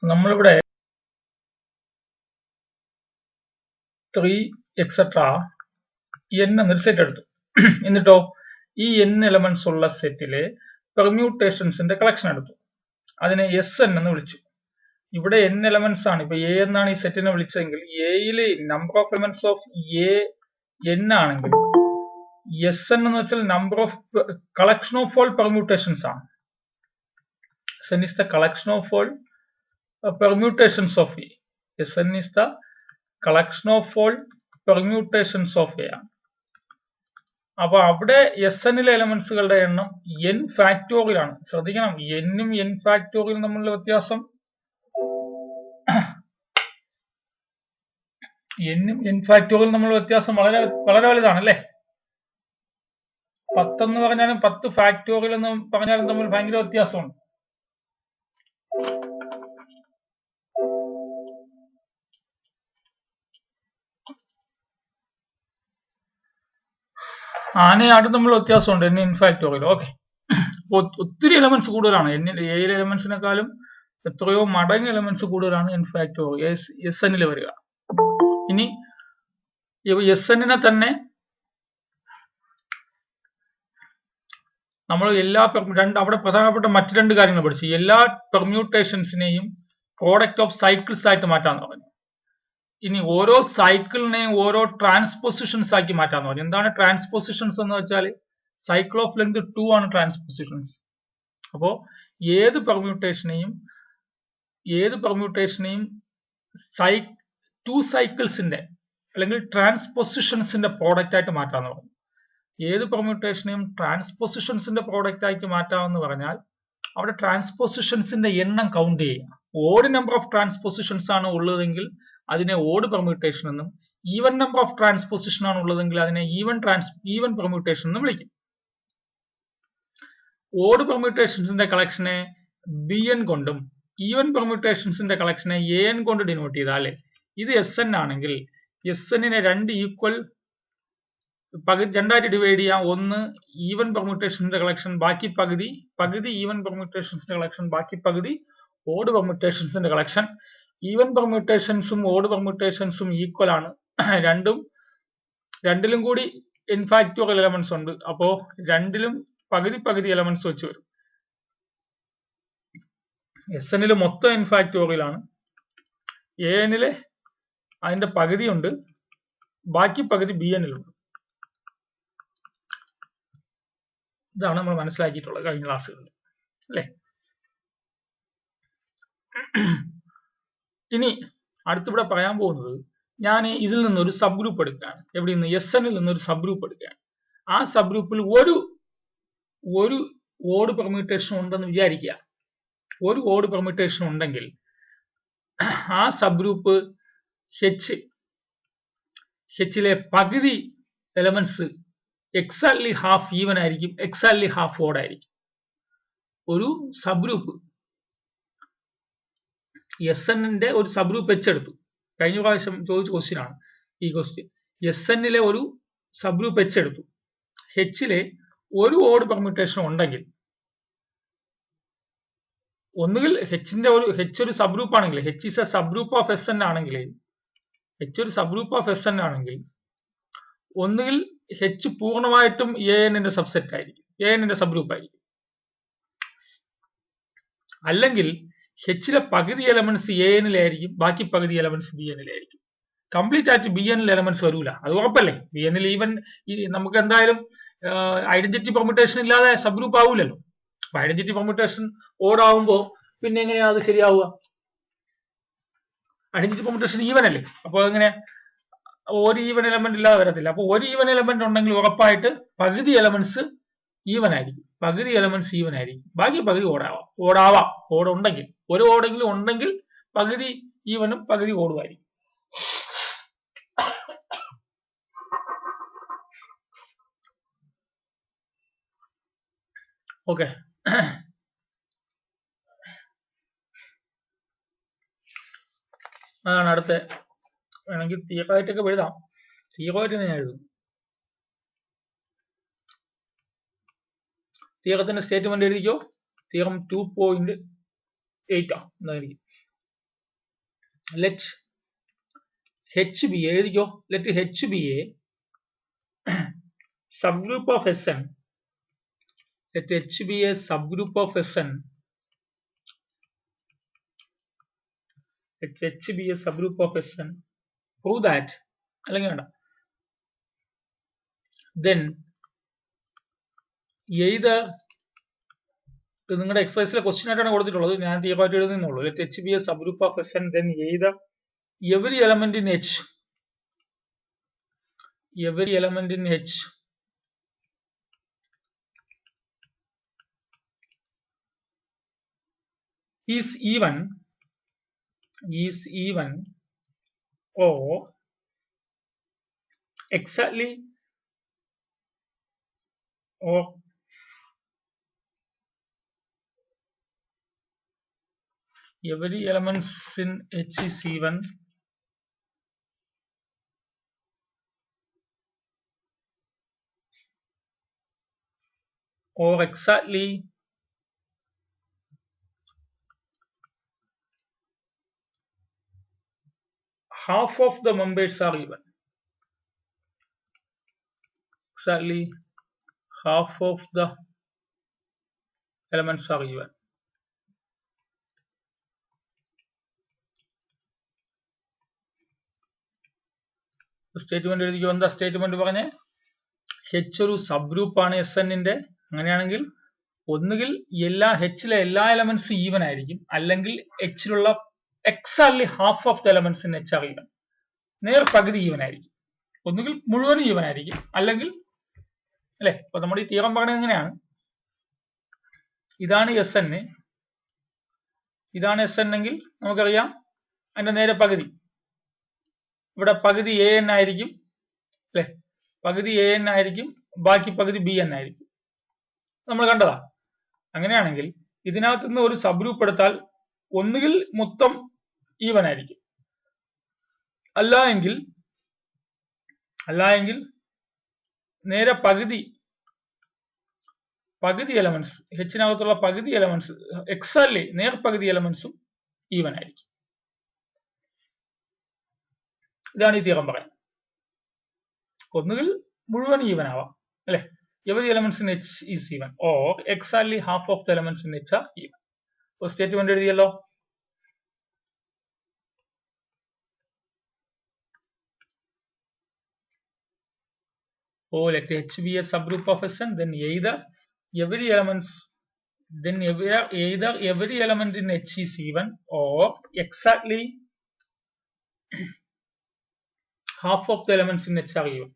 നമ്മളിവിടെ 3 etcetera n എന്നൊരു set എടുത്തു. എന്നിട്ടോ ഈ n എലമെന്റ്സ് ഉള്ള സെറ്റിലെ പെർമ്യൂട്ടേഷൻസിന്റെ കളക്ഷൻ എടുത്തു. അതിനെ Sn എന്ന് വിളിച്ചു. ഇവിടെ n എലമെന്റ്സ് ആണ്. ഇപ്പൊ A എന്നാണ് ഈ സെറ്റിനെ വിളിച്ചതെങ്കിൽ എയിലെ number of elements of A n ആണെങ്കിൽ Sn എന്ന് വെച്ചാൽ number of collection of all permutations ആണ്. Sn is the collection of all permutations of A. Sn is the collection of all permutations of A. അപ്പൊ അവിടെ Sn ലെ എലമെന്റ്സുകളുടെ എണ്ണം n factorial ആണ്. ശ്രദ്ധിക്കണം, n ഉം n ഫാക്ടോറിയലും തമ്മിലുള്ള വ്യത്യാസം വളരെ വളരെ വലുതാണ് അല്ലേ? 10 എന്ന് പറഞ്ഞാലും 10 ഫാക്ടോറിയൽ എന്ന് പറഞ്ഞാലും തമ്മിൽ ഭയങ്കര വ്യത്യാസമുണ്ട്. ആനയാടും തമ്മിൽ വ്യത്യാസമുണ്ട് n ഫാക്ടോറിയൽ. ഓക്കെ, ഒത്തിരി എലമെന്റ്സ് കൂടുതലാണ് എയിലെ എലമെന്റ്സിനെക്കാളും എത്രയോ മടങ്ങ് എലമെന്റ്സ് കൂടുതലാണ് n ഫാക്ടോറിയൽ Sn ൽ വരിക. ഇനി Sn നെ തന്നെ നമ്മൾ അവിടെ പ്രധാനപ്പെട്ട മറ്റു രണ്ട് കാര്യങ്ങൾ പഠിച്ചു. എല്ലാ പെർമ്യൂട്ടേഷൻസിനെയും പ്രോഡക്റ്റ് ഓഫ് സൈക്കിൾസ് ആയിട്ട് മാറ്റാന്ന് പറഞ്ഞു. ഇനി ഓരോ സൈക്കിളിനെയും ഓരോ ട്രാൻസ്പോസിഷൻസ് ആക്കി മാറ്റാന്ന് പറഞ്ഞു. എന്താണ് ട്രാൻസ്പോസിഷൻസ് എന്ന് വെച്ചാൽ സൈക്കിൾ ഓഫ് ലെങ്ത് 2 ആണ് ട്രാൻസ്പോസിഷൻസ്. അപ്പോ ഏത് പെർമ്യൂട്ടേഷനെയും 2 സൈക്കിൾസിന്റെ അല്ലെങ്കിൽ ട്രാൻസ്പോസിഷൻസിന്റെ പ്രോഡക്റ്റ് ആയിട്ട് മാറ്റാന്ന് പറഞ്ഞു. ഏത് പെർമ്യൂട്ടേഷനെയും ട്രാൻസ്പോസിഷൻസിന്റെ പ്രോഡക്റ്റ് ആയിട്ട് മാറ്റാമെന്ന് പറഞ്ഞാൽ അവിടെ ട്രാൻസ്പോസിഷൻസിന്റെ എണ്ണം കൗണ്ട് ചെയ്യുക. ഓഡ് നമ്പർ ഓഫ് ട്രാൻസ്പോസിഷൻസ് ആണ് ഉള്ളതെങ്കിൽ അതിനെ ഓഡ് പെർമ്യൂട്ടേഷൻ എന്നും, ഈവൻ നമ്പർ ഓഫ് ട്രാൻസ്പോസിഷൻ ആണ് ഉള്ളതെങ്കിൽ അതിനെ ഈവൻ പെർമ്യൂട്ടേഷൻ എന്നും വിളിക്കും. ഓഡ് പെർമ്യൂട്ടേഷൻസിന്റെ കളക്ഷനെ bn കൊണ്ടും ഈവൻ പെർമ്യൂട്ടേഷൻസിന്റെ കളക്ഷനെ an കൊണ്ട് ഡിനോട്ട് ചെയ്താൽ ഇത് Sn ആണെങ്കിൽ Sn നെ രണ്ട് ഈക്വൽ രണ്ടായിട്ട് ഡിവൈഡ് ചെയ്യാം. ഒന്ന് ഈവൻ പെർമ്യൂട്ടേഷൻസിന്റെ കളക്ഷൻ, ബാക്കി പകുതി ഈവൻ പെർമ്യൂട്ടേഷൻസിന്റെ കളക്ഷൻ, ബാക്കി പകുതി ഓഡ് പെർമ്യൂട്ടേഷൻസിന്റെ കളക്ഷൻ. ഈവൻ പെർമ്യൂട്ടേഷൻസും ഓഡ് പെർമ്യൂട്ടേഷൻസും ഈക്വൽ ആണ്. രണ്ടിലും കൂടി n ഫാക്ടോറിയൽ എലമെന്റ്സ് ഉണ്ട്. അപ്പോ രണ്ടിലും പകുതി എലമെന്റ്സ് വെച്ച് വരും. Sn ല് മൊത്തം n ഫാക്ടോറിയൽ ആണ്. an ല് അതിന്റെ പകുതി ഉണ്ട്, ബാക്കി പകുതി bn ലുണ്ട്. ഇതാണ് നമ്മൾ മനസ്സിലാക്കിയിട്ടുള്ളത് കഴിഞ്ഞ ക്ലാസ്സുകളിൽ അല്ലെ? ഇനി അടുത്തിവിടെ പറയാൻ പോകുന്നത്, ഞാൻ ഇതിൽ നിന്നൊരു സബ് ഗ്രൂപ്പ് എടുക്കുകയാണ്. എവിടെ നിന്ന്? Sn ൽ നിന്നൊരു സബ് ഗ്രൂപ്പ് എടുക്കുകയാണ്. ആ സബ് ഗ്രൂപ്പിൽ ഒരു ഓഡ് പെർമ്യൂട്ടേഷൻ ഉണ്ടെന്ന് വിചാരിക്കുക. ഒരു ഓഡ് പെർമ്യൂട്ടേഷൻ ഉണ്ടെങ്കിൽ ആ സബ് ഗ്രൂപ്പ് Hലെ പകുതി എലമെന്റ്സ് എക്സാക്ട്ലി ഹാഫ് ഈവൻ ആയിരിക്കും, എക്സാക്ട്ലി ഹാഫ് ഓഡ് ആയിരിക്കും. ഒരു സബ് ഗ്രൂപ്പ് Sn ന്റെ ഒരു സബ് ഗ്രൂപ്പ് H എടുത്തു. കഴിഞ്ഞ പ്രാവശ്യം ചോദിച്ച ക്വസ്റ്റ്യൻ ആണ് ഈ ക്വസ്റ്റ്യൻ. Sn ലെ ഒരു സബ് ഗ്രൂപ്പ് H എടുത്തു. Hലെ ഒരു ഓഡ് പെർമ്യൂട്ടേഷൻ ഉണ്ടെങ്കിൽ, ഒന്നുകിൽ H ഒരു സബ് ഗ്രൂപ്പ് ആണെങ്കിൽ, H is a sub group of Sn ആണെങ്കിൽ, H ഒരു സബ് ഗ്രൂപ്പ് ഓഫ് Sn ആണെങ്കിൽ ഒന്നുകിൽ H പൂർണ്ണമായിട്ടും an ന്റെ സബ്സെറ്റ് ആയിരിക്കും, an ന്റെ സബ് ഗ്രൂപ്പ് ആയിരിക്കും. അല്ലെങ്കിൽ Hലെ പകുതി എലമെന്റ്സ് an ലായിരിക്കും, ബാക്കി പകുതി എലമെന്റ്സ് bn ലായിരിക്കും. കംപ്ലീറ്റ് ആയിട്ട് bn ൽ എലമെന്റ്സ് വരൂല, അത് ഉറപ്പല്ലേ? bn ൽ ഈവൻ നമുക്ക് എന്തായാലും ഐഡന്റിറ്റി പെർമ്യൂട്ടേഷൻ ഇല്ലാതെ സബ് ഗ്രൂപ്പ് ആവൂലല്ലോ. അപ്പൊ ഐഡന്റിറ്റി പെർമ്യൂട്ടേഷൻ ഓഡ് ആവുമ്പോ പിന്നെ എങ്ങനെയാ അത് ശരിയാവുക? ഐഡന്റിറ്റി പെർമ്യൂട്ടേഷൻ ഈവൻ അല്ലേ? അപ്പോൾ എങ്ങനെ ഒരു ഈവൻ എലമെന്റ് ഇല്ലാതെ വരത്തില്ല. അപ്പൊ ഒരു ഈവൻ എലമെന്റ് ഉണ്ടെങ്കിൽ ഉറപ്പായിട്ട് പകുതി എലമെന്റ്സ് ഈവൻ ആയിരിക്കും, ബാക്കി പകുതി ഓഡ് ഉണ്ടെങ്കിൽ, ഒരു ഓടെങ്കിലും ഉണ്ടെങ്കിൽ പകുതി ഈവനും പകുതി ഓടും ആയിരിക്കും. ഓക്കെ, അതാണ് അടുത്ത. വേണമെങ്കിൽ തിയറമായിട്ടൊക്കെ എഴുതാം, തിയറമായിട്ട് ഞാൻ എഴുതും. തിയറത്തിന്റെ സ്റ്റേറ്റ്മെന്റ് എഴുതിക്കോ. തിയറം 2.8 എന്നായിരിക്കും. let H be എഴുതിക്കോ, let H be a subgroup of Sn. Let H be a subgroup of Sn. Let H be a subgroup of Sn. Prove that. അല്ലെങ്കിൽ വേണ്ട. Then either ഇത് നിങ്ങളുടെ എക്സസൈസിലെ ക്വസ്റ്റ്യൻ ആയിട്ടാണ് കൊടുത്തിട്ടുള്ളത്, ഞാൻ തീർച്ചയായിട്ടും എഴുതുന്നുള്ളൂ. Let H be a subgroup of Sn, then either every element in H, every element in H is even or exactly or every elements in H is even or exactly half of the members are even. Exactly half of the elements are even. Statement എഴുതിക്കോ. എന്താ statement പറഞ്ഞേ? H ഒരു sub group ആണ് Sn ന്റെ. അങ്ങനെയാണെങ്കിൽ ഒന്നുകിൽ Hലെ എല്ലാ എലമെന്റ്സും even ആയിരിക്കും, അല്ലെങ്കിൽ Hലുള്ള exactly half of the elements in H are even. നേർ പകുതി ഈവൻ ആയിരിക്കും. ഒന്നുകിൽ മുഴുവൻ ഈവൻ ആയിരിക്കും, അല്ലെങ്കിൽ അല്ലെ. അപ്പൊ നമ്മുടെ ഈ തിയറം പറയുന്നത് എങ്ങനെയാണ്? ഇതാണ് Sn, ഇതാണ് Sn എങ്കിൽ നമുക്കറിയാം അതിന്റെ നേരെ പകുതി. ഇവിടെ പകുതി an ആയിരിക്കും അല്ലെ, പകുതി an ആയിരിക്കും, ബാക്കി പകുതി bn ആയിരിക്കും. നമ്മൾ കണ്ടതാ. അങ്ങനെയാണെങ്കിൽ ഇതിനകത്ത് നിന്ന് ഒരു സബ് ഗ്രൂപ്പ് എടുത്താൽ ഒന്നുകിൽ മൊത്തം ഈവൻ ആയിരിക്കും, അല്ല എങ്കിൽ നേരെ പകുതി എലമെന്റ്സ്, Hനകത്തുള്ള പകുതി എലമെന്റ്സ്, എക്സാക്ട്ലി നേർ പകുതി എലമെന്റ്സും ഈവൻ ആയിരിക്കും. ഇതാണ് ഈ തിയറം പറയാൻ. ഒന്നുകിൽ മുഴുവൻ ഈവൻ ആവാം അല്ലെ, every elements in H is even or exactly half of the elements in H are even. So statement എഴുതിയല്ലോ. let H be a subgroup of Sn, then either every element in H is even or exactly half of the elements in H are even.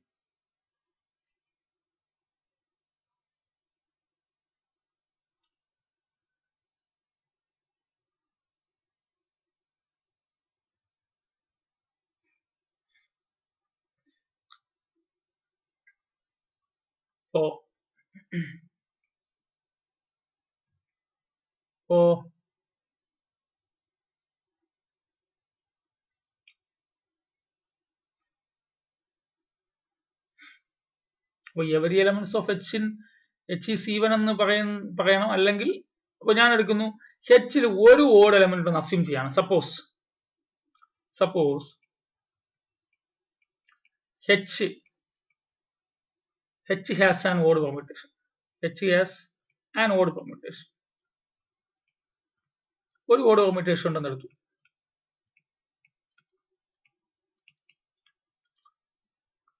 So every elements of H is even എന്ന് പറയണം. അല്ലെങ്കിൽ ഇപ്പൊ ഞാൻ എടുക്കുന്നു Hൽ ഒരു odd element ഉണ്ടെന്ന് assume ചെയ്യാണ്. Suppose H has an odd permutation. H has an odd permutation. ഒരു ഓഡ് പെർമ്യൂട്ടേഷൻ ഉണ്ടെന്ന് എടുത്തു.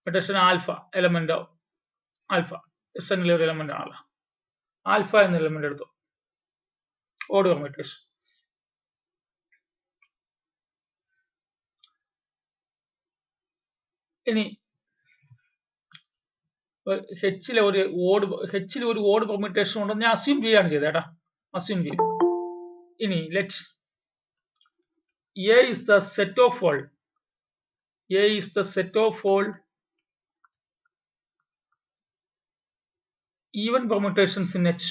പെർമ്യൂട്ടേഷൻ ആൽഫ എലമെന്റ് ആൽഫ Snലെ ഒരു എലമെന്റ് ആണല്ലോ. ആൽഫ എന്ന എലമെന്റ് എടുത്തു, ഓഡ് പെർമ്യൂട്ടേഷൻ. ഇനി Hലെ ഒരു ഓഡ് പെർമ്യൂട്ടേഷൻ ഉണ്ടെന്ന് ഞാൻ അസ്യൂം ചെയ്യാണ് ചെയ്തേട്ടാ, അസ്യൂം ചെയ്യും. ഇനി let A is the set of all even permutations in H.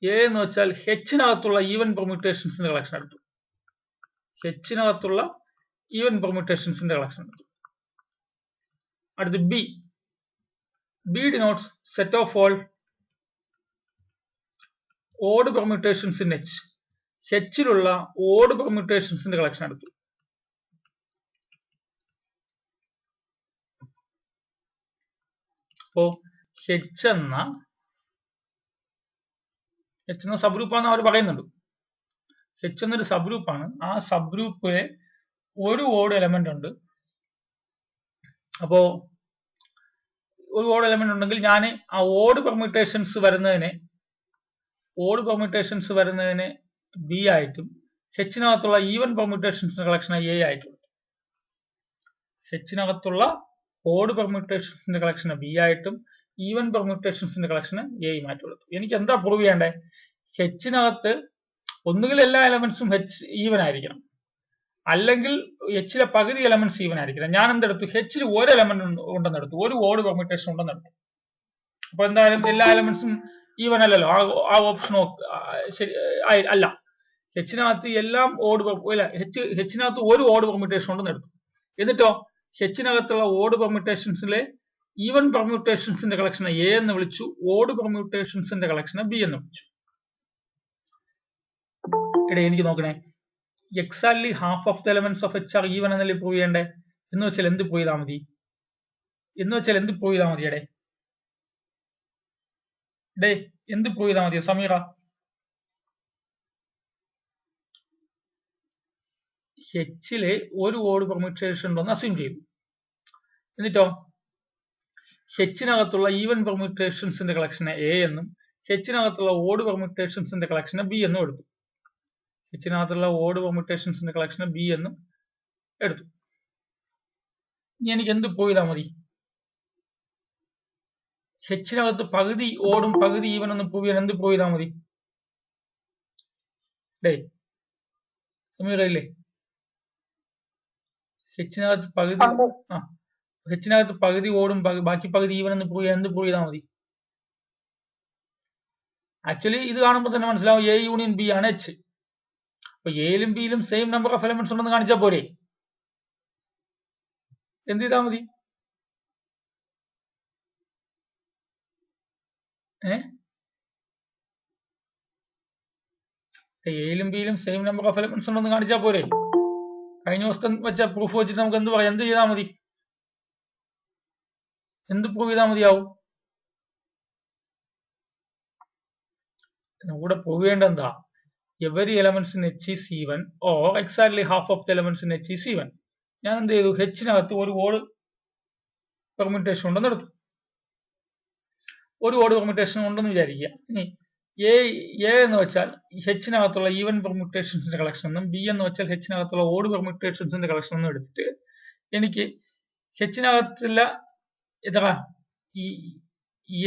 A എന്ന് വെച്ചാൽ Hനകത്തുള്ള ഈവൻ പെർമ്യൂട്ടേഷൻസിന്റെ കളക്ഷൻ എടുത്തു. Hനകത്തുള്ള ഈവൻ പെർമ്യൂട്ടേഷൻസിന്റെ കളക്ഷൻ എടുത്തു. അടുത്ത് B denotes set of all odd permutations in H. ഹെച്ചിലുള്ള ഓഡ് പെർമ്യൂട്ടേഷൻസിന്റെ കളക്ഷൻ എടുത്തു. അപ്പോ ഹെച്ച് എന്ന സബ് ഗ്രൂപ്പാണെന്ന് അവർ പറയുന്നുണ്ട്. ഹെച്ച് എന്നൊരു സബ് ഗ്രൂപ്പാണ്. ആ സബ് ഗ്രൂപ്പിലെ ഒരു ഓഡ് എലമെന്റ് ഉണ്ട്. അപ്പോ ഒരു ഓഡ് എലമെന്റ് ഉണ്ടെങ്കിൽ ഞാൻ ആ ഓഡ് പെർമ്യൂട്ടേഷൻസ് വരുന്നതിനെ ബി ആയിട്ടും ഹെച്ചിനകത്തുള്ള ഈവൻ പെർമ്യൂട്ടേഷൻസിന്റെ കളക്ഷൻ എ ആയിട്ടും, ഹെച്ചിനകത്തുള്ള ഓഡ് പെർമ്യൂട്ടേഷൻസിന്റെ കളക്ഷൻ ബി ആയിട്ടും ഈവൻ പെർമ്യൂട്ടേഷൻസിന്റെ കളക്ഷൻ എയും ആയിട്ട് കൊടുത്തു. എനിക്ക് എന്താ പ്രൂവ് ചെയ്യേണ്ടേ? ഹെച്ചിനകത്ത് ഒന്നുകിൽ എല്ലാ എലമെന്റ്സും ഹെച്ച് ഈവൻ ആയിരിക്കണം, അല്ലെങ്കിൽ ഹെച്ചിലെ പകുതി എലമെന്റ്സ് ഈവൻ ആയിരിക്കണം. ഞാൻ എന്തെടുത്തു? ഹെച്ചിൽ ഒരു എലമെന്റ് ഉണ്ടെന്നെടുത്തു, ഒരു ഓഡ് പെർമ്യൂട്ടേഷൻ ഉണ്ടെന്നെടുത്തു. അപ്പൊ എന്തായാലും എല്ലാ എലമെന്റ്സും ഈവൻ അല്ലല്ലോ, ആ ഓപ്ഷൻ ശരി അല്ല. ഹെച്ചിനകത്ത് എല്ലാം ഹെച്ചിനകത്ത് ഒരു ഓഡ് പെർമ്യൂട്ടേഷൻ ഉണ്ടെന്ന് എടുത്തു. എന്നിട്ടോ ഹെച്ചിനകത്തുള്ള ഓഡ് പെർമ്യൂട്ടേഷൻസിലെ ഈവൻ പെർമ്യൂട്ടേഷൻസിന്റെ കളക്ഷൻ എ എന്ന് വിളിച്ചു, ഓഡ് പെർമ്യൂട്ടേഷൻസിന്റെ കളക്ഷൻ ബി എന്ന് വിളിച്ചു. എനിക്ക് നോക്കണേ, exactly half of the elements of H are even എന്നല്ലേ പ്രൂവ് ചെയ്യണ്ടേ? എന്ന് വെച്ചാൽ എന്ത് പ്രൂവ് ചെയ്താൽ മതി? എന്ത് പ്രൂവ് ചെയ്താൽ മതി? എന്ത് പ്രൂവ് ചെയ്താൽ മതിയോ സമീറ? ഹെച്ചിലെ ഒരു ഓഡ് പെർമ്യൂട്ടേഷൻ ഉണ്ടെന്ന് അസ്യൂം ചെയ്തു. എന്നിട്ടോ ഹെച്ചിനകത്തുള്ള ഈവൻ പെർമ്യൂട്ടേഷൻസിന്റെ കളക്ഷന് എ എന്നും ഹെച്ചിനകത്തുള്ള ഓഡ് പെർമ്യൂട്ടേഷൻസിന്റെ കളക്ഷന് ബി എന്നും എടുത്തു. ഹെച്ചിനകത്തുള്ള ഓഡ് പെർമ്യൂട്ടേഷൻസിന്റെ കളക്ഷന് ബി എന്നും എടുത്തു. ഇനി എനിക്ക് എന്ത് പ്രൂവ് ചെയ്താൽ മതി? ഹെച്ചിനകത്ത് പകുതി ഓടും പകുതി ഈവൻ ഒന്ന് പ്രൂവ് ചെയ്യാൻ എന്ത് പ്രൂവ് ചെയ്താൽ മതി? സമീറയില്ലേ? ഹെച്ചിനകത്ത് പകുതി ഓടും ബാക്കി പകുതി ഈവൻ എന്ന് പ്രൂവ് ചെയ്യാൻ എന്ത് പ്രൂവ് ചെയ്താൽ മതി? ആക്ച്വലി ഇത് കാണുമ്പോൾ തന്നെ മനസ്സിലാവും എ യൂണിയൻ ബി ആണ് എച്ച്. അപ്പൊ എയിലും ബിയിലും സെയിം നമ്പർ ഓഫ് എലമെന്റ്സ് ഉണ്ടെന്ന് കാണിച്ചാൽ പോരെ? എന്ത് ചെയ്താൽ മതി? എയിലും ബിയിലും സെയിം നമ്പർ ഓഫ് എലമെന്റ്സ് ഉണ്ടെന്ന് കാണിച്ചാൽ പോരെ? കഴിഞ്ഞ ദിവസം വെച്ച പ്രൂഫ് വെച്ചിട്ട് നമുക്ക് എന്ത് പറയാം? എന്ത് ചെയ്താൽ മതി? എന്ത് പ്രൂവ് ചെയ്താൽ മതിയാവും? ഇവിടെ പ്രൂവ് ചെയ്യേണ്ട എന്താ? Every elements in H is even or exactly half of the elements in H is even. ഞാൻ എന്ത് ചെയ്തു? ഹെച്ചിനകത്ത് ഒരു ഓഡ് പെർമ്യൂട്ടേഷൻ ഉണ്ടെന്ന് എടുത്തു. ഒരു ഓഡ് പെർമ്യൂട്ടേഷൻ ഉണ്ടെന്ന് വിചാരിക്കുക. ഇനി എ എന്ന് വെച്ചാൽ ഹെച്ചിനകത്തുള്ള ഈവൻ പെർമ്യൂട്ടേഷൻസിന്റെ കളക്ഷൻ എന്നും ബി എന്ന് വെച്ചാൽ ഹെച്ചിനകത്തുള്ള ഓഡ് പെർമ്യൂട്ടേഷൻസിന്റെ കളക്ഷൻ എന്നും എടുത്തിട്ട് എനിക്ക് ഹെച്ചിനകത്തുള്ള എത്ര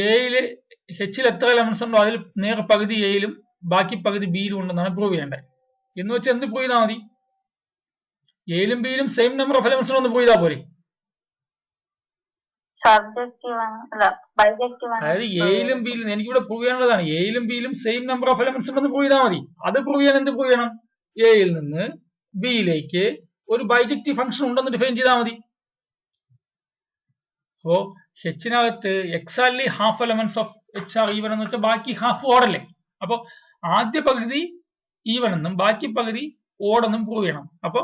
എയില് ഹെച്ചിൽ എത്ര എലമെന്റ്സ് ഉണ്ടോ അതിൽ നേരെ പകുതി എയിലും ബാക്കി പകുതി ബിയിലും ഉണ്ടെന്നാണ് പ്രൂവ് ചെയ്യേണ്ടത്. എന്ന് വെച്ചാൽ എന്ത് പ്രൂവ് ചെയ്താൽ മതി? എയിലും ബിയിലും സെയിം നമ്പർ ഓഫ് എലമെന്റ്സ് ഉണ്ടെന്ന് പ്രൂവ് ചെയ്താൽ പോരെ? അതായത് എയിലും ബിയിലും എനിക്കിവിടെ പ്രൂവ് ചെയ്യാനുള്ളതാണ്. എയിലും ബിയിലും സെയിം നമ്പർ ഓഫ് എലമെന്റ്സ് ഉണ്ടെന്ന് പ്രൂവ് ചെയ്താൽ മതി. അത് പ്രൂവ് ചെയ്യാൻ എന്ത് പ്രൂവ് ചെയ്യണം? എയിൽ നിന്ന് ബിയിലേക്ക് ഒരു ബൈജക്റ്റീവ് ഫംഗ്ഷൻ ഉണ്ടെന്ന് ഡിഫൈൻ ചെയ്താൽ മതി. അപ്പോ ഹെച്ചിനകത്ത് exactly half elements of H are even എന്ന് വെച്ചാൽ ബാക്കി ഹാഫ് ഓടല്ലേ? അപ്പൊ ആദ്യ പകുതി ഈവൻ എന്നും ബാക്കി പകുതി ഓടെന്നും പ്രൂവ് ചെയ്യണം. അപ്പൊ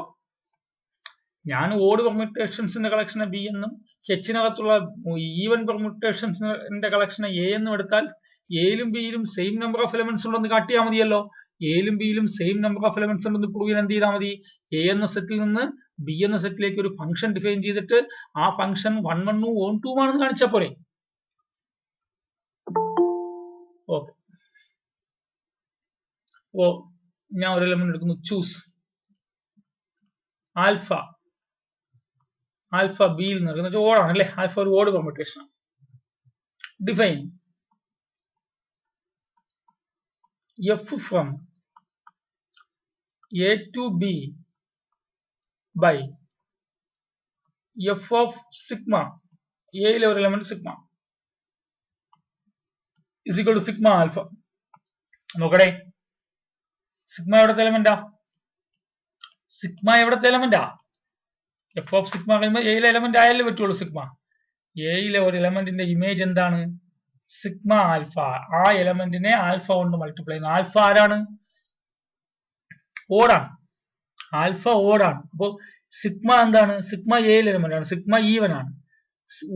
ഞാൻ ഓഡ് പെർമ്യൂട്ടേഷൻസിന്റെ കളക്ഷന് ബി എന്നും ഹെച്ചിനകത്തുള്ള ഈവൻ പെർമ്യൂട്ടേഷൻസിന്റെ കളക്ഷന് എ എന്നും എടുത്താൽ എയിലും ബിയിലും സെയിം നമ്പർ ഓഫ് എലമെന്റ്സ് ഉണ്ടെന്ന് കാട്ടിയാൽ മതിയല്ലോ. എയിലും ബിയിലും സെയിം നമ്പർ ഓഫ് എലമെന്റ്സ് ഉണ്ടെന്ന് പ്രൂവ് ചെയ്യാൻ എന്ത് ചെയ്താൽ മതി? എ എന്ന സെറ്റിൽ നിന്ന് ബി എന്ന സെറ്റിലേക്ക് ഒരു ഫംഗ്ഷൻ ഡിഫൈൻ ചെയ്തിട്ട് ആ ഫംഗ്ഷൻ 1 1 1 2 ആണെന്ന് കാണിച്ചാൽ പോരെ? ഓക്കെ. അപ്പോ ഞാൻ ഒരു എലമെന്റ് എടുക്കുന്നു, ചൂസ് ആൽഫ ബിയിൽ നിന്ന് ഓടാണ് അല്ലെ? ആൽഫ ഒരു odd permutation. Define f from A to B by f of sigma, എയിലെ ഒരു element sigma is equal to sigma alpha. നോക്കടേ, സിഗ്മ എവിടത്തെ എലമെന്റാ? എഫ് ഓഫ് സിഗ്മ കഴിയുമ്പോൾ എയിലെ എലമെന്റ് ആയാലേ പറ്റുള്ളൂ സിഗ്മ. എയിലെ ഒരു എലമെന്റിന്റെ ഇമേജ് എന്താണ്? Sigma alpha. ആ എലമെന്റിനെ ആൽഫ കൊണ്ട് മൾട്ടിപ്ലൈ ചെയ്യുന്നു. ആൽഫ ആരാണ്? ഓടാണ്, ആൽഫ ഓടാണ്. അപ്പോൾ സിഗ്മ എന്താണ്? സിഗ്മ എയിൽ എലമെന്റ് ആണ്, സിഗ്മ ഈവൻ ആണ്.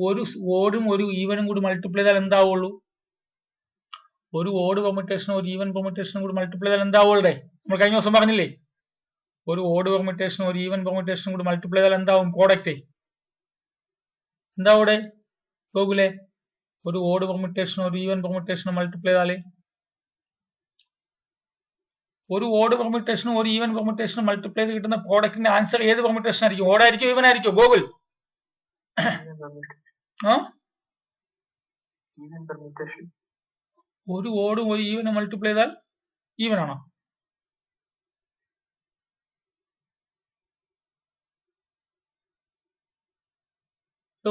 ഒരു ഓടും ഒരു ഈവനും കൂടി മൾട്ടിപ്ലൈ ചെയ്താൽ എന്താവുള്ളൂ? ഒരു ഓഡ് പെർമുട്ടേഷനും ഒരു ഈവൻ പെർമുട്ടേഷനും കൂടി മൾട്ടിപ്ലൈ ചെയ്താൽ എന്താവുള്ളേ? നമ്മൾ കഴിഞ്ഞ ദിവസം പറഞ്ഞില്ലേ, ഒരു ഓഡ് പെർമുട്ടേഷനും ഒരു ഈവൻ പെർമുട്ടേഷനും കൂടി മൾട്ടിപ്ലൈ ചെയ്താൽ എന്താവും? പ്രോഡക്റ്റ് എന്താവിടെ ഗോകുലെ? ഒരു ഓഡ് പെർമുട്ടേഷനും ഒരു ഈവൻ പെർമുട്ടേഷനും മൾട്ടിപ്ലൈ ചെയ്താല് ഒരു ഓഡ് പെർമുട്ടേഷനും ഒരു ഈവൻ പെർമുട്ടേഷനും മൾട്ടിപ്ലൈ ചെയ്ത് കിട്ടുന്ന പ്രോഡക്റ്റിന്റെ ആൻസർ ഏത് പെർമുട്ടേഷൻ ആയിരിക്കും? ഓടായിരിക്കും ഈവൻ ആയിരിക്കും ഗോകുൽ? ഒരു ഓടും ഒരു ഈവനും മൾട്ടിപ്ലൈ ചെയ്താൽ ഈവൻ ആണോ?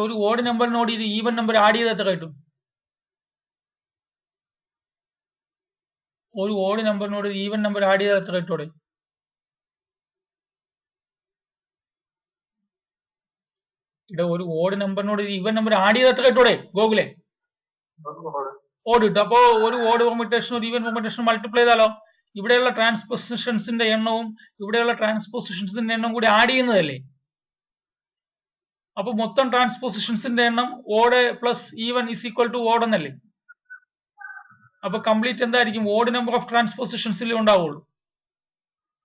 ഒരു ഓഡ് നമ്പറിനോട് ഇത് ഈവൻ നമ്പർ ആഡ് ചെയ്ത് എത്ര കിട്ടും? ഒരു ഓഡ് നമ്പറിനോട് ഈവൻ നമ്പർ ആഡ് ചെയ്താൽ എത്ര കിട്ടോടെ? ഇവിടെ ഒരു ഓഡ് നമ്പറിനോട് ഈവൻ നമ്പർ ആഡ് ചെയ്താൽ എത്ര കിട്ടോടെ ഗോകുലെ? ഓഡ് കിട്ടും. അപ്പോ ഒരു ഓഡ് പെർമുട്ടേഷനും ഒരു ഈവൻ പെർമുട്ടേഷനും മൾട്ടിപ്ലൈ ചെയ്താലോ ഇവിടെയുള്ള ട്രാൻസ്പോസിഷൻസിന്റെ എണ്ണവും ഇവിടെയുള്ള ട്രാൻസ്പോസിഷൻസിന്റെ എണ്ണം കൂടി ആഡ് ചെയ്യുന്നതല്ലേ? അപ്പൊ മൊത്തം ട്രാൻസ്പോസിഷൻസിന്റെ എണ്ണം odd plus even is equal to odd എന്നല്ലേ? അപ്പൊ കംപ്ലീറ്റ് എന്തായിരിക്കും? ഓഡ് നമ്പർ ഓഫ് ട്രാൻസ്പോസിഷൻസിൽ ഉണ്ടാവുള്ളൂ.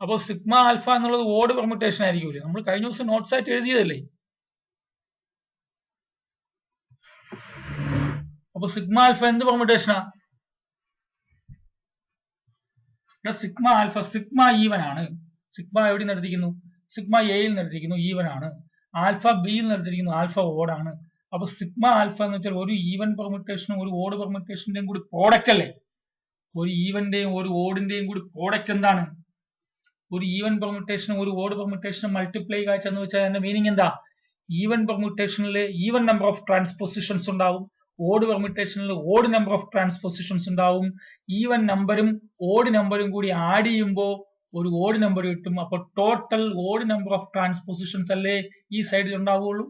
അപ്പോൾ സിഗ്മ ആൽഫ എന്നുള്ളത് ഓഡ് പെർമുട്ടേഷൻ ആയിരിക്കൂലേ? നമ്മൾ കഴിഞ്ഞ ദിവസം നോട്ട്സ് ആയിട്ട് എഴുതിയതല്ലേ? അപ്പൊ സിഗ്മ ആൽഫ എന്ത് പെർമുട്ടേഷനാ? സിഗ്മ ആൽഫ സിഗ്മ ഈവൻ ആണ്. സിഗ്മ എവിടെ നിർത്തിക്കുന്നു? സിഗ്മ എയിൽ നിർത്തിക്കുന്നു, ഈവൻ ആണ്. ആൽഫ ബിയിൽ നിർത്തിയിരിക്കുന്നു, ആൽഫ ഓഡ് ആണ്. അപ്പൊ സിഗ്മ ആൽഫ എന്ന് വെച്ചാൽ ഒരു ഈവൻ പെർമുട്ടേഷനും ഒരു ഓഡ് പെർമുട്ടേഷന്റെയും കൂടി പ്രോഡക്റ്റ് അല്ലേ? ഒരു ഈവന്റെയും ഒരു ഓഡിന്റെയും കൂടി പ്രോഡക്റ്റ് എന്താണ്? ഒരു ഈവൻ പെർമുട്ടേഷനും ഒരു ഓഡ് പെർമുട്ടേഷനും മൾട്ടിപ്ലൈ കാഴ്ചെന്ന് വെച്ചാൽ അതിന്റെ മീനിങ് എന്താ? ഈവൻ പെർമുട്ടേഷനിൽ ഈവൻ നമ്പർ ഓഫ് ട്രാൻസ്പോസിഷൻസ് ഉണ്ടാവും, ഓഡ് പെർമുട്ടേഷനിൽ ഓഡ് നമ്പർ ഓഫ് ട്രാൻസ്പോസിഷൻസ് ഉണ്ടാവും. ഈവൻ നമ്പറും ഓഡ് നമ്പറും കൂടി ആഡ് ചെയ്യുമ്പോൾ ഒരു ഓഡ് നമ്പർ കിട്ടും. അപ്പൊ ടോട്ടൽ ഓഡ് നമ്പർ ഓഫ് ട്രാൻസ്പോസിഷൻസ് അല്ലേ ഈ സൈഡിൽ ഉണ്ടാവുള്ളൂ?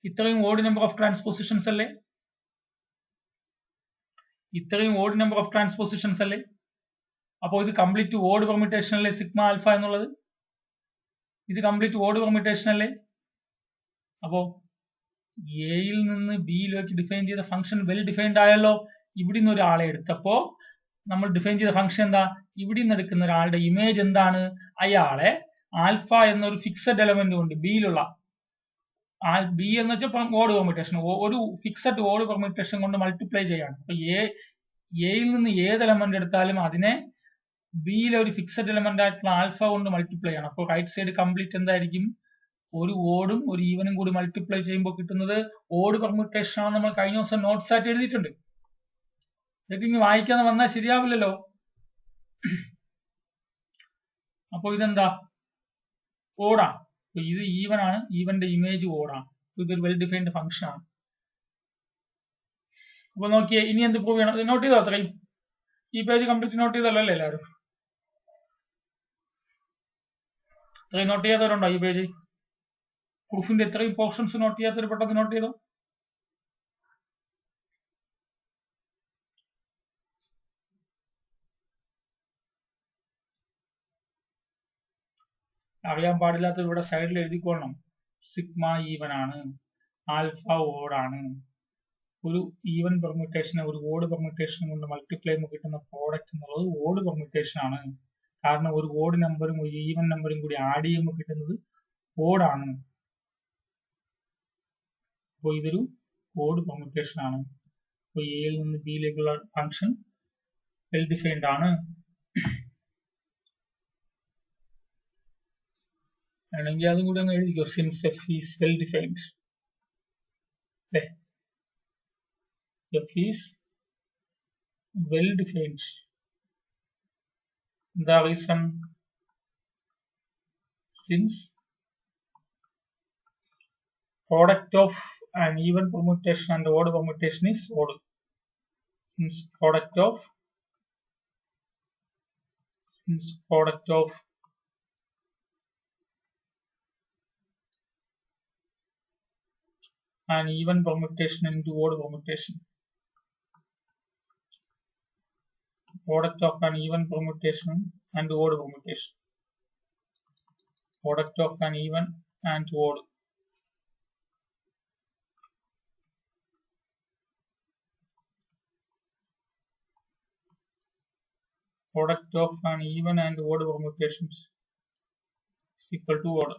ഇത്രയും ഓഡ് നമ്പർ ഓഫ് ട്രാൻസ്പോസിഷൻസ് അല്ലേ? ഇത്രയും ഓഡ് നമ്പർ ഓഫ് ട്രാൻസ്പോസിഷൻസ് അല്ലേ? അപ്പോൾ ഇത് കംപ്ലീറ്റ് ഓഡ് പെർമുട്ടേഷൻ അല്ലേ സിഗ്മ ആൽഫ എന്നുള്ളത്? ഇത് കംപ്ലീറ്റ് ഓഡ് പെർമുട്ടേഷൻ അല്ലേ? അപ്പോ എയിൽ നിന്ന് ബിയിലേക്ക് ഡിഫൈൻ ചെയ്ത ഫംഗ്ഷൻ വെൽ ഡിഫൈൻഡ് ആയല്ലോ. ഇവിടെ നിന്ന് ഒരാളെ എടുത്തപ്പോ നമ്മൾ ഡിഫൈൻ ചെയ്ത ഫംഗ്ഷൻ എന്താ? ഇവിടെ നിന്ന് എടുക്കുന്ന ഒരാളുടെ ഇമേജ് എന്താണ്? അയാളെ ആൽഫ എന്നൊരു ഫിക്സഡ് എലമെന്റ് കൊണ്ട് ബിയിലുള്ള ബി എന്ന് വെച്ചാൽ ഓഡ് പെർമുട്ടേഷൻ, ഒരു ഫിക്സഡ് ഓഡ് പെർമുട്ടേഷൻ കൊണ്ട് മൾട്ടിപ്ലൈ ചെയ്യാണ്. അപ്പൊ എയിൽ നിന്ന് ഏത് എലമെന്റ് എടുത്താലും അതിനെ ബിയിലെ ഒരു ഫിക്സഡ് എലമെന്റ് ആയിട്ടുള്ള ആൽഫ കൊണ്ട് മൾട്ടിപ്ലൈ ആണ്. അപ്പോൾ റൈറ്റ് സൈഡ് കംപ്ലീറ്റ് എന്തായിരിക്കും? ഒരു ഓടും ഒരു ഈവനും കൂടി മൾട്ടിപ്ലൈ ചെയ്യുമ്പോൾ കിട്ടുന്നത് ഓഡ് പെർമുട്ടേഷൻ ആണ്. നമ്മൾ കഴിഞ്ഞ ദിവസം നോട്ട്സ് ആയിട്ട് എഴുതിയിട്ടുണ്ട്. ഇതൊക്കെ ഇനി വായിക്കാന്ന് വന്നാൽ ശരിയാവില്ലല്ലോ. അപ്പൊ ഇതെന്താ? ഓടാണ്. ഇത് ഈവൻ ആണ്, ഈവന്റെ ഇമേജ് ഓടാണ്. ഇതൊരു വെൽ ഡിഫൈൻഡ് ഫംഗ്ഷൻ ആണ്. അപ്പൊ നോക്കിയേ, ഇനി എന്ത് പ്രൂവ് ചെയ്യണം? നോട്ട് ചെയ്തോ? അത്രയും ഈ പേജ് കംപ്ലീറ്റ് നോട്ട് ചെയ്തല്ലോ അല്ലേ എല്ലാവരും? ഇത്രയും നോട്ട് ചെയ്യാത്തവരുണ്ടോ ഈ പേജ്? പ്രൂഫിന്റെ എത്രയും പോർഷൻസ് നോട്ട് ചെയ്യാത്തവർ പെട്ടെന്ന് നോട്ട് ചെയ്തോ. അറിയാൻ പാടില്ലാത്തവർ ഇവിടെ സൈഡിൽ എഴുതിക്കൊള്ളണം. സിഗ്മ ഈവൻ ആണ്, ആൽഫ ഓഡ് ആണ്. ഒരു ഈവൻ പെർമുട്ടേഷനെ ഒരു ഓഡ് പെർമുട്ടേഷൻ കൊണ്ട് മൾട്ടിപ്ലൈ ചെയ്യുമ്പോൾ കിട്ടുന്ന പ്രോഡക്റ്റ് എന്നുള്ളത് ഓഡ് പെർമുട്ടേഷൻ ആണ്. കാരണം ഒരു ഓഡ് നമ്പറും ഒരു ഈവൻ നമ്പറും കൂടി ആഡ് ചെയ്യുമ്പോൾ കിട്ടുന്നത് ഓഡാണ്. അപ്പോൾ ഇതൊരു ഓഡ് പെർമുട്ടേഷൻ ആണ്. അപ്പോൾ എയിൽ നിന്ന് ബിയിലേക്കുള്ള ഫംഗ്ഷൻ വെൽ ഡിഫൈൻഡ് ആണ്. ആണെങ്കിൽ അതും കൂടി അങ്ങ് എഴുതിക്കോ. Since f is well defined, f is well defined. The reason? Since product of an even permutation and odd permutation is odd. Since product of an even permutation into odd permutation. product of an even permutation and odd permutation. Product of an even and odd. Product of an even and odd permutations is equal to odd.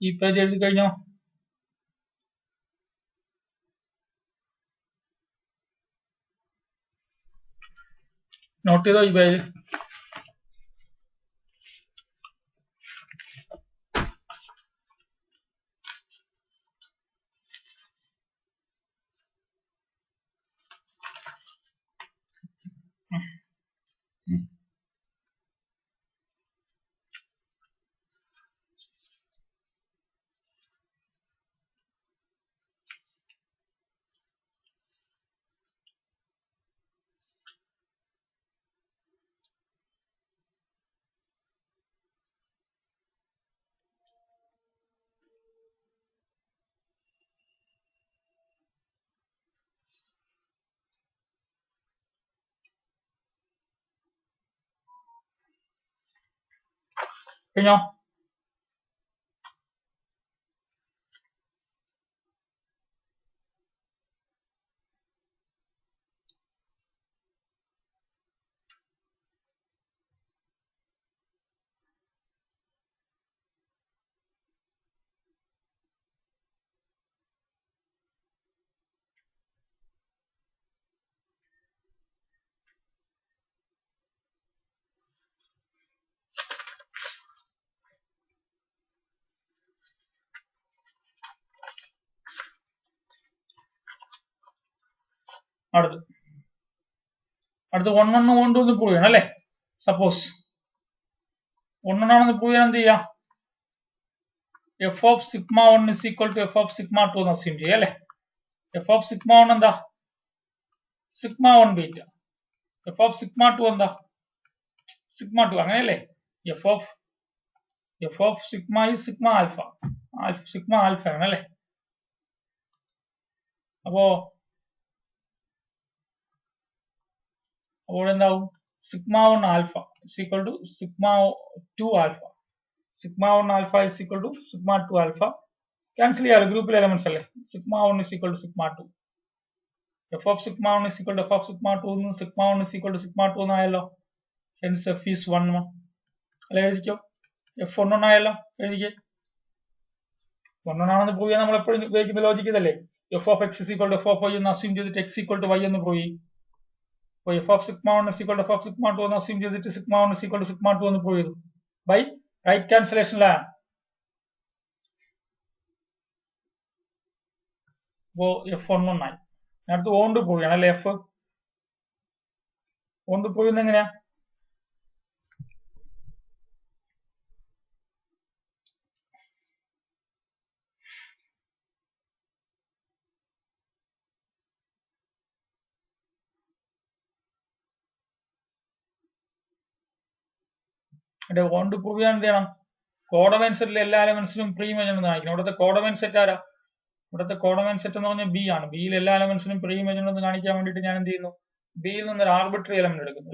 ഈ page എഴുതി കഴിഞ്ഞോ? Not ചെയ്തോ ഈ page? കഴിഞ്ഞോ? അടുത്ത് 1 1 കൊണ്ടുവന്ന് prove ചെയ്യണം അല്ലേ? സപ്പോസ് 1 ആണെന്ന് പ്രൂവ് ചെയ്യാൻ എന്ത് ചെയ്യാം? F of sigma 1 is equal to f of sigma 2 എന്ന് അസ്യൂം ചെയ്യാം അല്ലേ? എഫ് ഓഫ് സിഗ്മ 1 എന്താ? Sigma 1 beta. F of sigma 2 എന്താ? സിഗ്മ 2. അങ്ങനെയല്ലേ? F of sigma is sigma alpha. Sigma alpha ആണല്ലേ? അപ്പോ എന്താവും? Sigma 1 alpha is equal to sigma 2 alpha. Sigma 1 alpha is equal to sigma 2 alpha. Cancel ചെയ്യാലോ, ഗ്രൂപ്പിലെ elements അല്ലേ? Sigma 1 is equal to sigma 2. F of sigma 1 is equal to f of sigma 2 എന്ന് sigma 1 is equal to sigma 2 എന്നായല്ലോ. Hence f is 1 അല്ല, എഴുതിക്കോ. F 1 ആയല്ലോ, എഴുതിക്കേ. 1 ആണെന്ന് prove ചെയ്യാൻ നമ്മൾ എപ്പോഴും ഉപയോഗിക്കുന്ന ലോജിക്ക് ഇതല്ലേ? F of x is equal to f of y എന്ന് അസ്യൂം ചെയ്തിട്ട് എക്സ് ഈക്വൽ ടു വൈ എന്ന് പ്രൂവ് ചെയ്യും. അപ്പോൾ f of sigma 1 is equal to f of sigma 2 എന്ന് അസ്യൂം ചെയ്തിട്ട് sigma 1 is equal to sigma 2 എന്ന് prove ചെയ്തു. By right ക്യാൻസലേഷനിലാണ്. അപ്പോ എഫ് 1 ആയി. അടുത്ത് ഓണ്ട് പ്രൂവ് ചെയ്യണം അല്ലെ? എഫ് ഓണ്ട് പ്രൂവ് ചെയ്യുന്നത് എങ്ങനെയാ? ഓണ്ട് പ്രൂവ് ചെയ്യാൻ എന്ത് ചെയ്യണം? കോഡമൈൻ സെറ്റിലെ എല്ലാ എലമെന്റ്സിനും പ്രീ ഇമേജ് ഉണ്ടെന്ന് കാണിക്കണം. ഇവിടുത്തെ കോഡമൈൻ സെറ്റ് ആരാ? ഇവിടുത്തെ കോഡമൈൻ സെറ്റ് എന്ന് പറഞ്ഞാൽ ബി ആണ്. ബിയിൽ എല്ലാ എലമെന്റ്സിനും പ്രീ ഇമേജ് ഉണ്ടെന്ന് കാണിക്കാൻ വേണ്ടിയിട്ട് ഞാൻ എന്ത് ചെയ്യുന്നു? ബിയിൽ നിന്ന് ഒരു ആർബിട്രറി എലമെന്റ് എടുക്കുന്നു.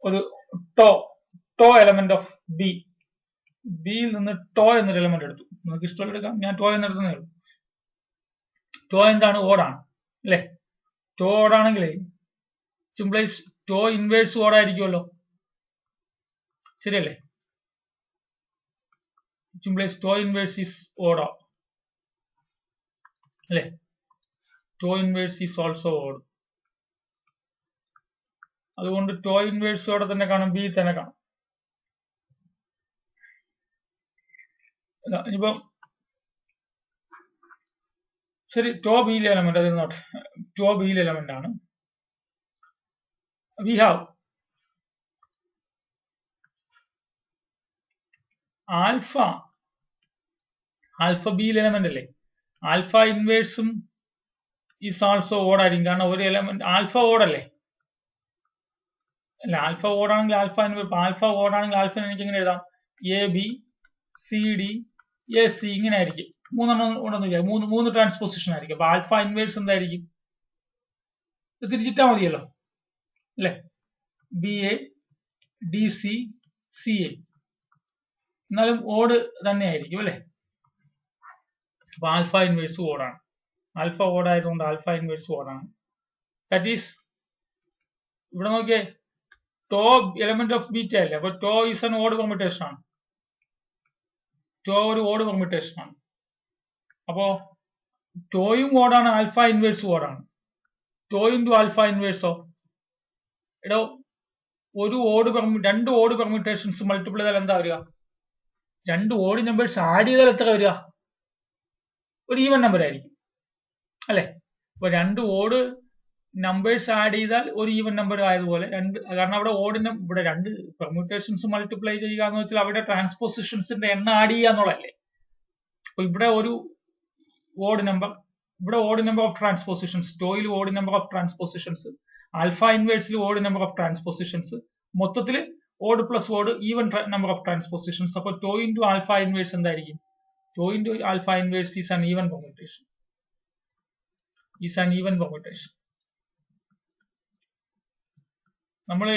ഒരു ടോ എലമെന്റ് ഓഫ് ബി. ബിയിൽ നിന്ന് ടോ എന്നൊരു എലമെന്റ് എടുത്തു. നിങ്ങൾക്ക് ഇഷ്ടമുള്ള എടുക്കാം, ഞാൻ ടോ എന്ന് എടുത്തതേ ഉള്ളൂ. ടോ എന്താണ്? ഓടാണ് അല്ലെ? ടോ ഓടാണെങ്കിൽ സിംപ്ലൈസ് ടോ ഇൻവേഴ്സ് ഓടായിരിക്കുമല്ലോ, ശരിയല്ലേ? Implies tau inverse is odd അല്ലെ? Tau inverse is also odd. അതുകൊണ്ട് ടോ ഇൻവേഴ്സ് ഓടെ തന്നെ കാണും, ബി തന്നെ കാണും. ഇനിയിപ്പം ശരി, ടോ ബിയിലെ എലമെന്റ്, അത് നോട്ട് ടോ ബിയിലെ എലമെന്റ് ആണ്. വി ഹാവ് ആൽഫ ബിയിലെ എലമെന്റ് അല്ലേ? ആൽഫ ഇൻവേഴ്സും ഈസ് ആൾസോ ഓടായിരിക്കും. കാരണം ഒരു എലമെന്റ് ആൽഫ ഓടല്ലേ? അല്ല, ആൽഫ ഓടാണെങ്കിൽ ആൽഫ ഓടാണെങ്കിൽ ആൽഫ എനിക്ക് എങ്ങനെ എഴുതാം? A B C D A C ഇങ്ങനെ ആയിരിക്കും. മൂന്നെണ്ണം ഉണ്ടെന്ന് വിചാരിക്കും, മൂന്ന് ട്രാൻസ്പോസിഷൻ ആയിരിക്കും. അപ്പൊ ആൽഫ ഇൻവേഴ്സ് എന്തായിരിക്കും? ഇത് തിരിച്ചിട്ടാ മതിയല്ലോ അല്ലെ? B A D C C A, എന്നാലും ഓഡ് തന്നെ ആയിരിക്കും അല്ലെ? അപ്പൊ ആൽഫ ഇൻവേഴ്സ് ഓടാണ്. ആൽഫ ഓഡ് ആയതുകൊണ്ട് ആൽഫ ഇൻവേഴ്സ് ഓടാണ്. ദാറ്റ് ഈസ് ഇവിടെ നോക്കിയേ, ടോ എലമെന്റ് ഓഫ് ബീറ്റ അല്ലേ, അപ്പൊ tau is an odd permutation ആണ്. ടോ ഒരു ഓഡ് പെർമ്യൂട്ടേഷൻ ആണ്. അപ്പോ ടോയും ഓടാണ്, ആൽഫ ഇൻവേഴ്സ് ഓടാണ്. ടോ ഇൻറ്റു ആൽഫ ഇൻവേഴ്സോ, എടോ ഒരു രണ്ട് ഓഡ് പെർമ്യൂട്ടേഷൻസ് മൾട്ടിപ്പിൾ ചെയ്താൽ എന്താ വരിക? രണ്ട് ഓഡ് നമ്പേഴ്സ് ആഡ് ചെയ്താൽ എത്ര വരിക? ഒരു ഈവൻ നമ്പർ ആയിരിക്കും അല്ലെ? അപ്പൊ രണ്ട് ഓഡ് നമ്പേഴ്സ് ആഡ് ചെയ്താൽ ഒരു ഈവൻ നമ്പർ ആയതുപോലെ കാരണം അവിടെ ഇവിടെ രണ്ട് പെർമ്യൂട്ടേഷൻസ് മൾട്ടിപ്ലൈ ചെയ്യുക എന്ന് വെച്ചാൽ അവിടെ ട്രാൻസ്പോസിഷൻസിന്റെ എണ്ണം ആഡ് ചെയ്യുക എന്നുള്ളതല്ലേ. അപ്പൊ ഇവിടെ ഒരു ഓഡ് നമ്പർ, ഇവിടെ ഓഡ് നമ്പർ ഓഫ് ട്രാൻസ്പോസിഷൻസ്, ടോയിൽ odd number of transpositions, alpha ഇൻവേഴ്സിൽ ഓഡ് നമ്പർ ഓഫ് ട്രാൻസ്പോസിഷൻസ്, മൊത്തത്തിൽ odd plus odd even number of transpositions. അപ്പൊ ടോ ഇൻറ്റു ആൽഫ ഇൻവേഴ്സ് എന്തായിരിക്കും? Tau into alpha inverse is an even permutation. നമ്മള്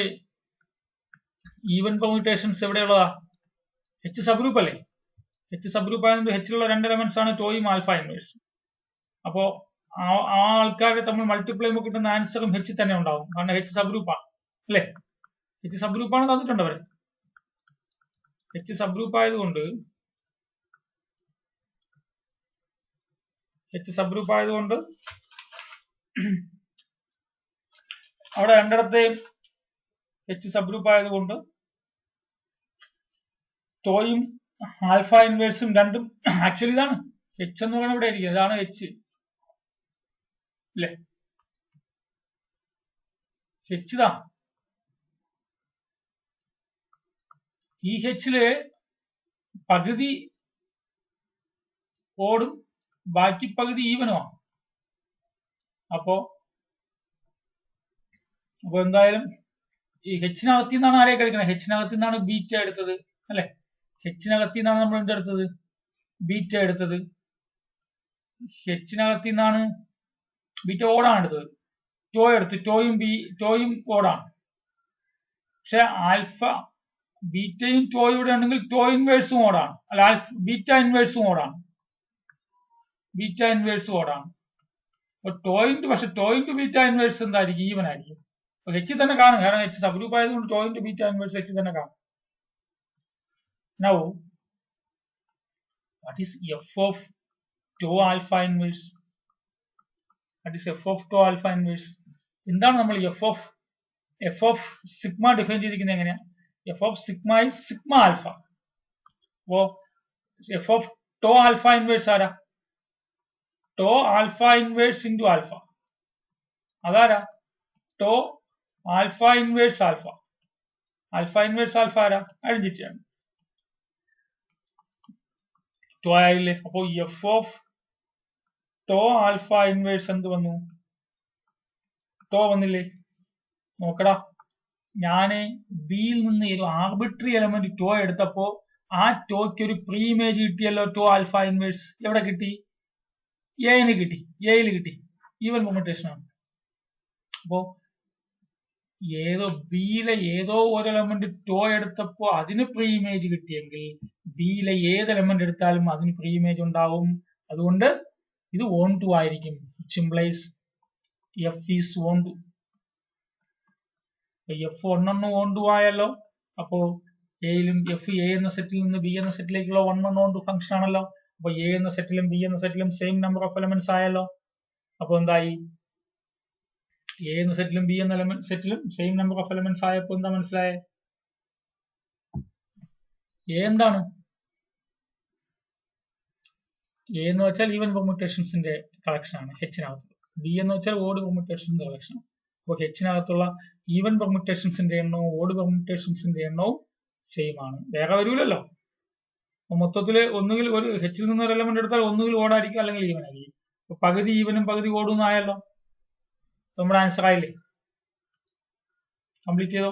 even permutations എവിടെയുള്ളതാ? H sub group അല്ലേ? H sub group ആയതുകൊണ്ട് എച്ചിലുള്ള രണ്ട് elements ആണ് ടോയും ആൽഫ ഇൻവേഴ്സ്. അപ്പോ ആ ആൾക്കാരെ തമ്മിൽ മൾട്ടിപ്ലൈ ചെയ്യുമ്പോൾ കിട്ടുന്ന ആൻസറും എച്ച് തന്നെ ഉണ്ടാവും, കാരണം എച്ച് സബ് ഗ്രൂപ്പാണ് അല്ലെ? എച്ച് സബ് ഗ്രൂപ്പാണ് തന്നിട്ടുണ്ട് അവരെ. എച്ച് സബ് ഗ്രൂപ്പ് ആയതുകൊണ്ട് അവിടെ രണ്ടിടത്തെയും എച്ച് സബ് ഗ്രൂപ്പ് ആയതുകൊണ്ട് ടോയും ആൽഫ ഇൻവേഴ്സും രണ്ടും ആക്ച്വലി ഇതാണ് എച്ച് എന്ന് പറയുന്നത്. ഇവിടെ ആയിരിക്കും, ഇതാണ് എച്ച് അല്ലെ? എച്ച് ഇതാ. ഈ എച്ചില് പകുതി ഓടും ബാക്കി പകുതി ഈവനുമാണ്. അപ്പോ എന്തായാലും ഈ ഹെച്ചിനകത്തു നിന്നാണ് ആരെയൊക്കെ എടുക്കുന്നത്? ഹെച്ചിനകത്തു നിന്നാണ് ബീറ്റ എടുത്തത് അല്ലെ? ഹെച്ചിനകത്തു നിന്നാണ് നമ്മൾ എന്തെടുത്തത്? ബീറ്റ എടുത്തത്. ഹെച്ചിനകത്തു നിന്നാണ് ബീറ്റ ഓടാണ് എടുത്തത്. ടോ എടുത്ത്, ടോയും ഓടാണ്. പക്ഷെ ആൽഫ ബീറ്റയും ടോയും ഇവിടെ ഉണ്ടെങ്കിൽ ടോ ഇൻവേഴ്സും ഓടാണ്, അല്ല ബീറ്റ ഇൻവേഴ്സും ഓടാണ്. പക്ഷെ ടോ ഇൻറ്റു ബീറ്റ ഇൻവേഴ്സ് എന്തായിരിക്കും? ഈവൻ ആയിരിക്കും. എച്ച് തന്നെ കാണും, കാരണം എച്ച് സബ് ഗ്രൂപ്പ് ആയതുകൊണ്ട് to into beta inverse H തന്നെ കാണും. Now what is f of tau alpha inverse? എന്താണ് നമ്മൾ എഫ് ഓഫ് സിഗ്മ ഡിഫൈൻ ചെയ്തിരിക്കുന്നത് എങ്ങനെയാ? F of sigma is sigma alpha. അപ്പോ F of tau alpha inverse ആരാ? Tau alpha inverse into alpha. അതാരാ? Tau alpha inverse alpha. Alpha inverse alpha ആരാ? Identity ആണ്. Tau ആയില്ലേ? അപ്പോ F of tau alpha inverse എന്ത് വന്നു? ടോ വന്നില്ലേ? നോക്കടാ, ഞാന് ബിയിൽ നിന്ന് ഒരു ആർബിട്രറി എലമെന്റ് ടോ എടുത്തപ്പോ ആ ടോയ്ക്ക് ഒരു പ്രീ ഇമേജ് കിട്ടിയല്ലോ. ടോ ആൽഫ ഇൻവേഴ്സ് എവിടെ കിട്ടി? എയിൽ കിട്ടി. ഈവൻ പെർമ്യൂട്ടേഷൻ ആണ്. അപ്പോ ബിയിലെ ഏതോ ഒരു എലമെന്റ് ടോ എടുത്തപ്പോ അതിന് പ്രീ ഇമേജ് കിട്ടിയെങ്കിൽ ബിയിലെ ഏത് എലമെന്റ് എടുത്താലും അതിന് പ്രീ ഇമേജ് ഉണ്ടാവും. അതുകൊണ്ട് ഇത് ഓൺ ടു ആയിരിക്കും. Which implies F is onto. F ഒന്നെണ്ണം ഓൺ ടു ആയല്ലോ. അപ്പോ എയിലും എഫ് എ എന്ന സെറ്റിൽ നിന്ന് ബി എന്ന സെറ്റിലേക്കുള്ള ഒന്നെണ്ണം ഓൺ ടു ഫംഗ്ഷൻ ആണല്ലോ. അപ്പൊ എ എന്ന സെറ്റിലും ബി എന്ന സെറ്റിലും സെയിം നമ്പർ ഓഫ് എലമെന്റ്സ് ആയല്ലോ. അപ്പൊ എന്തായി? എ എന്ന സെറ്റിലും ബി എന്ന സെറ്റിലും സെയിം നമ്പർ ഓഫ് എലമെന്റ്സ് ആയപ്പോ എന്താ മനസ്സിലായേ? എ എന്താണ്? എ എന്ന് വെച്ചാൽ ഈവൻ പെർമ്യൂട്ടേഷൻസിന്റെ കളക്ഷൻ ആണ് ഹെച്ചിനകത്ത്. ബി എന്ന് വെച്ചാൽ ഓഡ് പെർമ്യൂട്ടേഷൻസിന്റെ കളക്ഷൻ ആണ്. അപ്പോൾ ഹെച്ചിനകത്തുള്ള ഈവൻ പെർമ്യൂട്ടേഷൻസിന്റെ എണ്ണവും ഓഡ് പെർമ്യൂട്ടേഷൻസിന്റെ എണ്ണവും സെയിം ആണ്, വേറെ വരൂലല്ലോ. മൊത്തത്തില് ഒന്നുകിൽ ഒരു ഹെച്ചിൽ നിന്ന് ഒരു എലമെന്റ് എടുത്താൽ ഒന്നുകിൽ ഓടായിരിക്കും അല്ലെങ്കിൽ ഈവൻ ആയിരിക്കും. അപ്പൊ പകുതി ഈവനും പകുതി ഓടും ആയല്ലോ. നമ്മുടെ ആൻസർ ആയില്ലേ? കംപ്ലീറ്റ് ചെയ്തോ?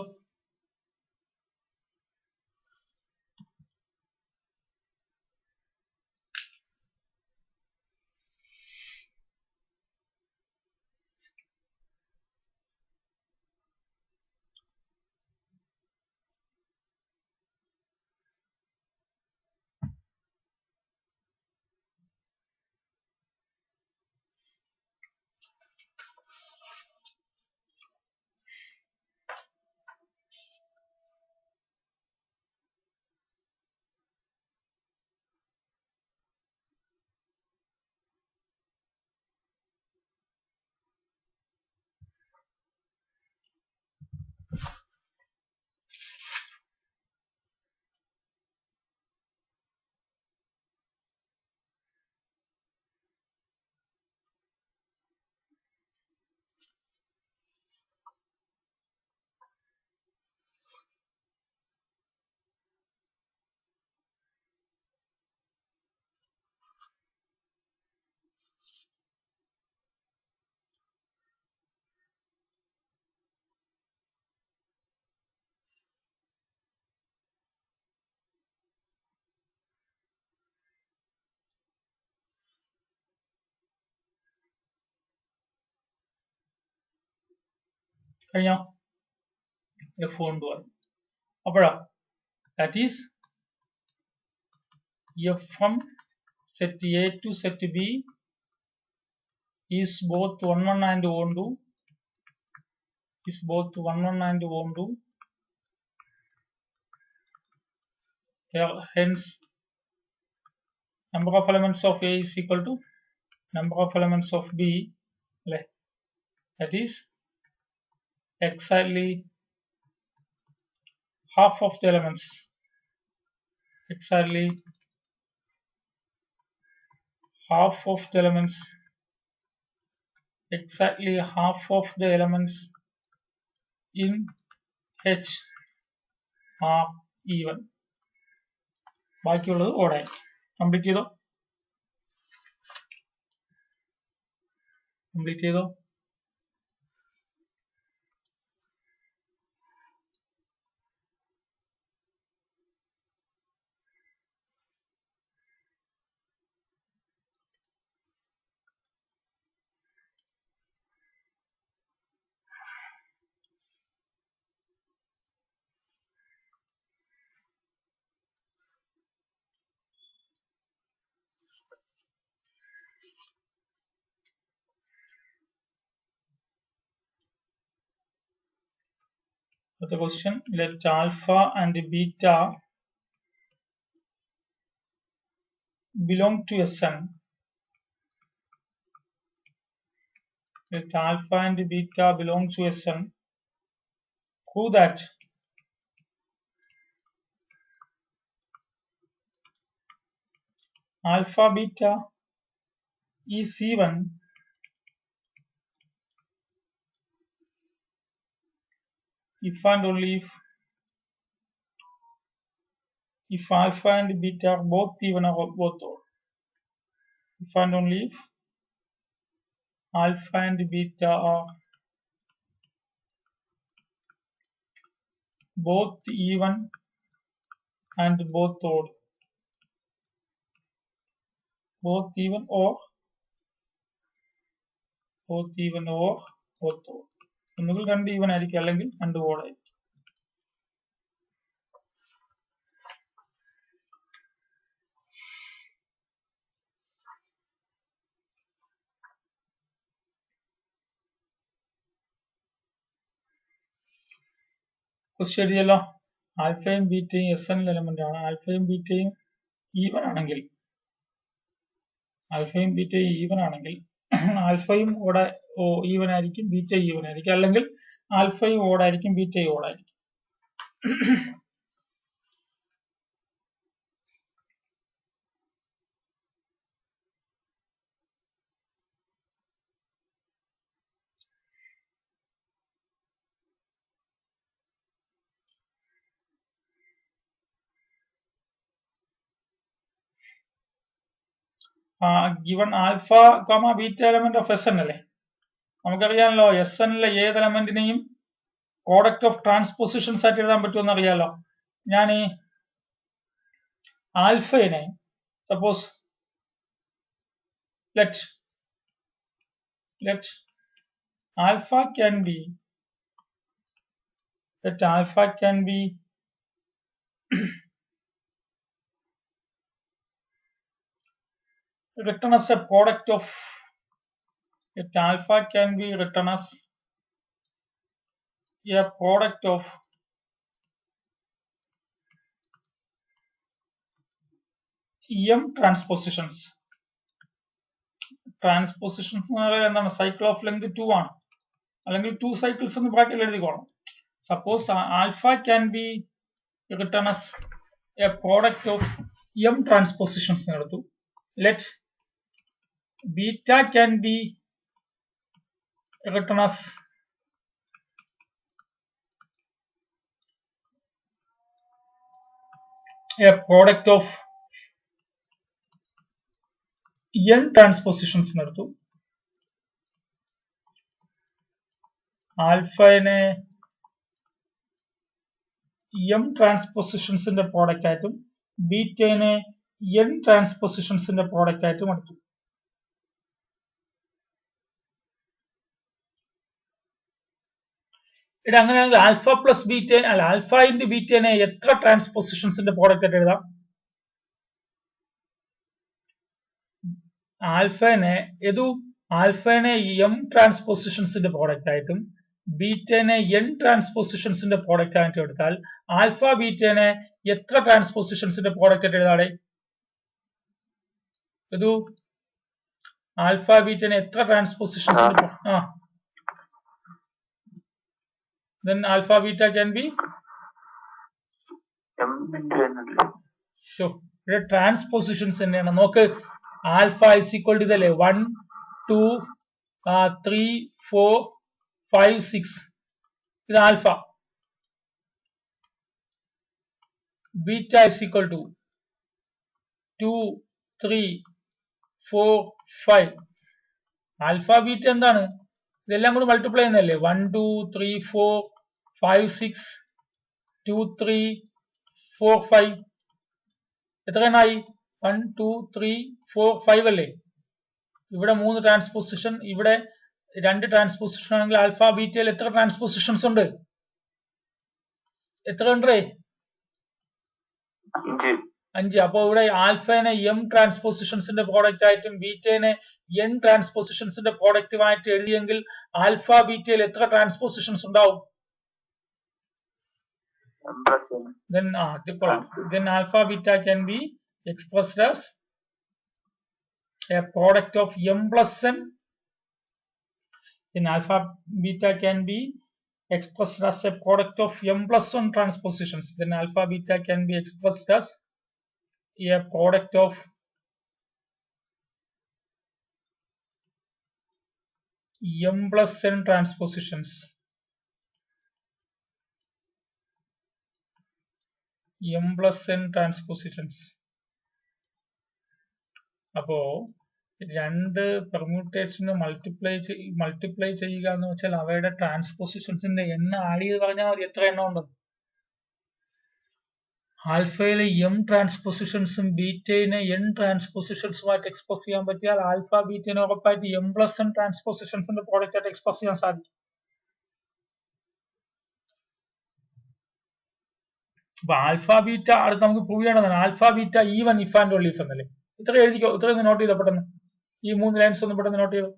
കഴിഞ്ഞോ? എഫ് കൊണ്ടുവരണം. അപ്പോഴാ that is f from set A to set B is both 1 1 and 1 2 is both 1 1 and 1 2. Hence number of elements of A is equal to number of elements of B. That is exactly half of the elements. Exactly half of the elements. Exactly half of the elements in H are even. ബാക്കിയുള്ളത് ഓടായി. Complete ചെയ്തോ? Complete ചെയ്തോ? The question, let alpha and beta belong to Sn. Let alpha and beta belong to Sn. Prove that alpha beta is even if and only if alpha and beta are both even or both odd. If and only if alpha and beta are both even and both odd. Both even or both even or both odd. ഒന്നുകിൽ രണ്ട് even ആയിരിക്കും, അല്ലെങ്കിൽ രണ്ട് odd ആയിരിക്കും. Question എഴുതിയല്ലോ. ആൽഫയും ബീറ്റയും Sn element ആണ്. ആൽഫയും ബീറ്റയും even ആണെങ്കിൽ ആൽഫയും even ആയിരിക്കും, ബീറ്റയും even ആയിരിക്കും, അല്ലെങ്കിൽ ആൽഫയും ഓടായിരിക്കും, ബീറ്റയും ഓടായിരിക്കും. given alpha, beta element of Sn അല്ലേ? നമുക്കറിയാമല്ലോ Snലെ ഏത് എലമെന്റിനെയും പ്രോഡക്റ്റ് ഓഫ് ട്രാൻസ്പോസിഷൻസ് ആയിട്ട് എഴുതാൻ പറ്റുമെന്ന് അറിയാലോ. ഞാൻ ഈ ആൽഫയെ suppose let alpha can be written as a product of alpha can be written as a product of m transpositions. Transpositions എന്താണ്? സൈക്കിൾ ഓഫ് ലെങ്ത് 2 ആണ്, അല്ലെങ്കിൽ 2 cycles എന്ന് ബ്രാക്കറ്റിൽ എഴുതിക്കോളാം. Suppose alpha can be written as a product of m transpositions എന്ന് എടുത്തു. Let beta can be written as a product of n transpositions എന്ന് എടുത്തു. ആൽഫനെ m ട്രാൻസ്പോസിഷൻസിന്റെ പ്രോഡക്റ്റ് ആയിട്ടും ബീറ്റനെ n ട്രാൻസ്പോസിഷൻസിന്റെ പ്രോഡക്റ്റ് ആയിട്ടും എടുത്തു. ഇവിടെ അങ്ങനെയാണെങ്കിൽ ആൽഫ പ്ലസ് ബീറ്റ അല്ല ആൽഫ ഇൻറ്റു ബീറ്റനെ എത്ര ട്രാൻസ്പോസിഷൻസിന്റെ പ്രോഡക്റ്റ് ആയിട്ട് എഴുതാം? ആൽഫനെ എം ട്രാൻസ്പോസിഷൻസിന്റെ പ്രോഡക്റ്റ് ആയിട്ടും ബീറ്റനെ എൻ ട്രാൻസ്പോസിഷൻസിന്റെ പ്രോഡക്റ്റ് ആയിട്ട് എടുത്താൽ ആൽഫ ബീറ്റനെ എത്ര ട്രാൻസ്പോസിഷൻസിന്റെ പ്രോഡക്റ്റ് ആയിട്ട് എഴുതാടെ? ഇത് ആൽഫ ബീറ്റനെ എത്ര ട്രാൻസ്പോസിഷൻസിന്റെ then alpha beta can be m into n. So ഇവിടെ ട്രാൻസ്പോസിഷൻസ് തന്നെയാണ്. നോക്ക് ആൽഫ ഇസ് ഈക്വൽ ടു ഇതല്ലേ 1 2 3 4 5 6 ഇത് alpha. Beta is equal to 2 3 4 5. Alpha beta എന്താണ്? ഇതെല്ലാം കൂടി മൾട്ടിപ്ലൈ ചെയ്യുന്നതല്ലേ? 1 2 3 4 5 6 2 3 4 5 എത്ര എണ്ണായി? 1 2 3 4 5 അല്ലേ? ഇവിടെ 3 ട്രാൻസ്പോസിഷൻ, ഇവിടെ 2 ട്രാൻസ്പോസിഷൻ ആണെങ്കിൽ ആൽഫ ബീറ്റയിൽ എത്ര ട്രാൻസ്പോസിഷൻസ് ഉണ്ട്? എത്ര ഉണ്ട്? 5. അപ്പൊ ഇവിടെ ആൽഫനെ എം ട്രാൻസ്പോസിഷൻസിന്റെ പ്രോഡക്റ്റ് ആയിട്ടും ബീറ്റനെ എൻ ട്രാൻസ്പോസിഷൻസിന്റെ പ്രോഡക്റ്റുമായിട്ട് എഴുതിയെങ്കിൽ ആൽഫ ബീറ്റയിൽ എത്ര ട്രാൻസ്പോസിഷൻസ് ഉണ്ടാവും? Then alpha beta can be expressed as a product of m plus n. Then alpha beta can be expressed as a product of m plus 1 transpositions. Then alpha beta can be expressed as a product of m plus n transpositions. m plus n transpositions. അപ്പോ രണ്ട് പെർമ്യൂട്ടേഷന് multiply ചെയ്യുക എന്ന് വെച്ചാൽ അവയുടെ ട്രാൻസ്പോസിഷൻസിന്റെ എണ്ണം add ചെയ്ത് പറഞ്ഞാൽ മതി എത്ര എണ്ണം ഉണ്ടെന്ന്. ആൽഫയിലെ എം ട്രാൻസ്പോസിഷൻസും ബീറ്റയിനെ എൻ ട്രാൻസ്പോസിഷൻസുമായിട്ട് എക്സ്പ്രസ് ചെയ്യാൻ പറ്റിയാൽ ആൽഫ ബീറ്റനെ ഉറപ്പായിട്ട് എം പ്ലസ് എൻ ട്രാൻസ്പോസിഷൻസിന്റെ പ്രോഡക്റ്റ് ആയിട്ട് എക്സ്പ്രസ് ചെയ്യാൻ സാധിക്കും. അപ്പൊ ആൽഫ ബീറ്റ അടുത്ത് നമുക്ക് പ്രൂവ് ചെയ്യണമെന്നാണ്. Alpha beta even if and only if എന്നല്ലേ? ഇത്ര എഴുതിക്കോ, ഇത്ര നോട്ട് ചെയ്തോ പെട്ടെന്ന്. ഈ 3 ലൈൻസ് ഒന്ന് പെട്ടെന്ന് നോട്ട് ചെയ്തോ.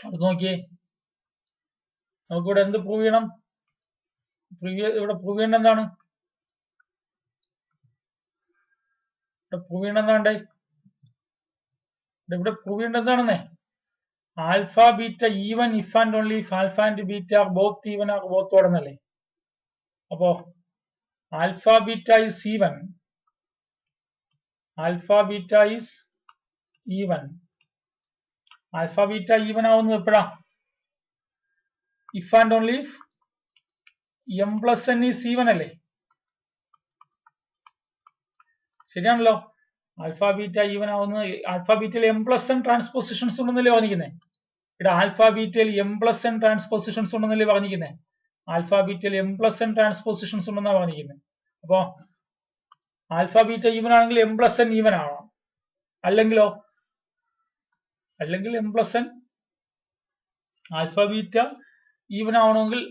അത് നോക്കിയേ, നമുക്കിവിടെ എന്ത് പ്രൂവ് ചെയ്യണം? ഇവിടെ പ്രൂവ് ചെയ്യേണ്ട എന്താണ്? പ്രൂവ് ചെയ്യേണ്ട എന്താണ്ടേ? ഇവിടെ പ്രൂവ് ചെയ്യേണ്ട എന്താണെന്നേ? Alpha beta even if and only if alpha and beta are both even are both odd എന്നല്ലേ? അപ്പോ alpha beta is even, alpha beta is even. Alpha beta even ആവുന്നത് എപ്പോഴാ? If and only if M plus N is even അല്ലേ? ശരിയാണല്ലോ. Alpha beta even ആവുന്നത് alpha ബീറ്റയിൽ M plus N transpositions ഉണ്ടെന്നല്ലേ പറഞ്ഞിരിക്കുന്നത്? ഇവിടെ ആൽഫ ബീറ്റയിൽ എം പ്ലസ് എൻ ട്രാൻസ്പോസിഷൻസ് ഉണ്ടെന്നല്ലേ പറഞ്ഞിരിക്കുന്നത്? ആൽഫ ബീറ്റയിൽ എം പ്ലസ് എൻ ട്രാൻസ്പോസിഷൻസ് ഉണ്ടെന്നാണ് പറഞ്ഞിരിക്കുന്നത്. അപ്പോ ആൽഫ ബീറ്റ ഈവൻ ആണെങ്കിൽ എം പ്ലസ് എൻ ഈവൻ ആവണം. അല്ലെങ്കിലോ? അല്ലെങ്കിൽ M plus N alpha beta even ആവണമെങ്കിൽ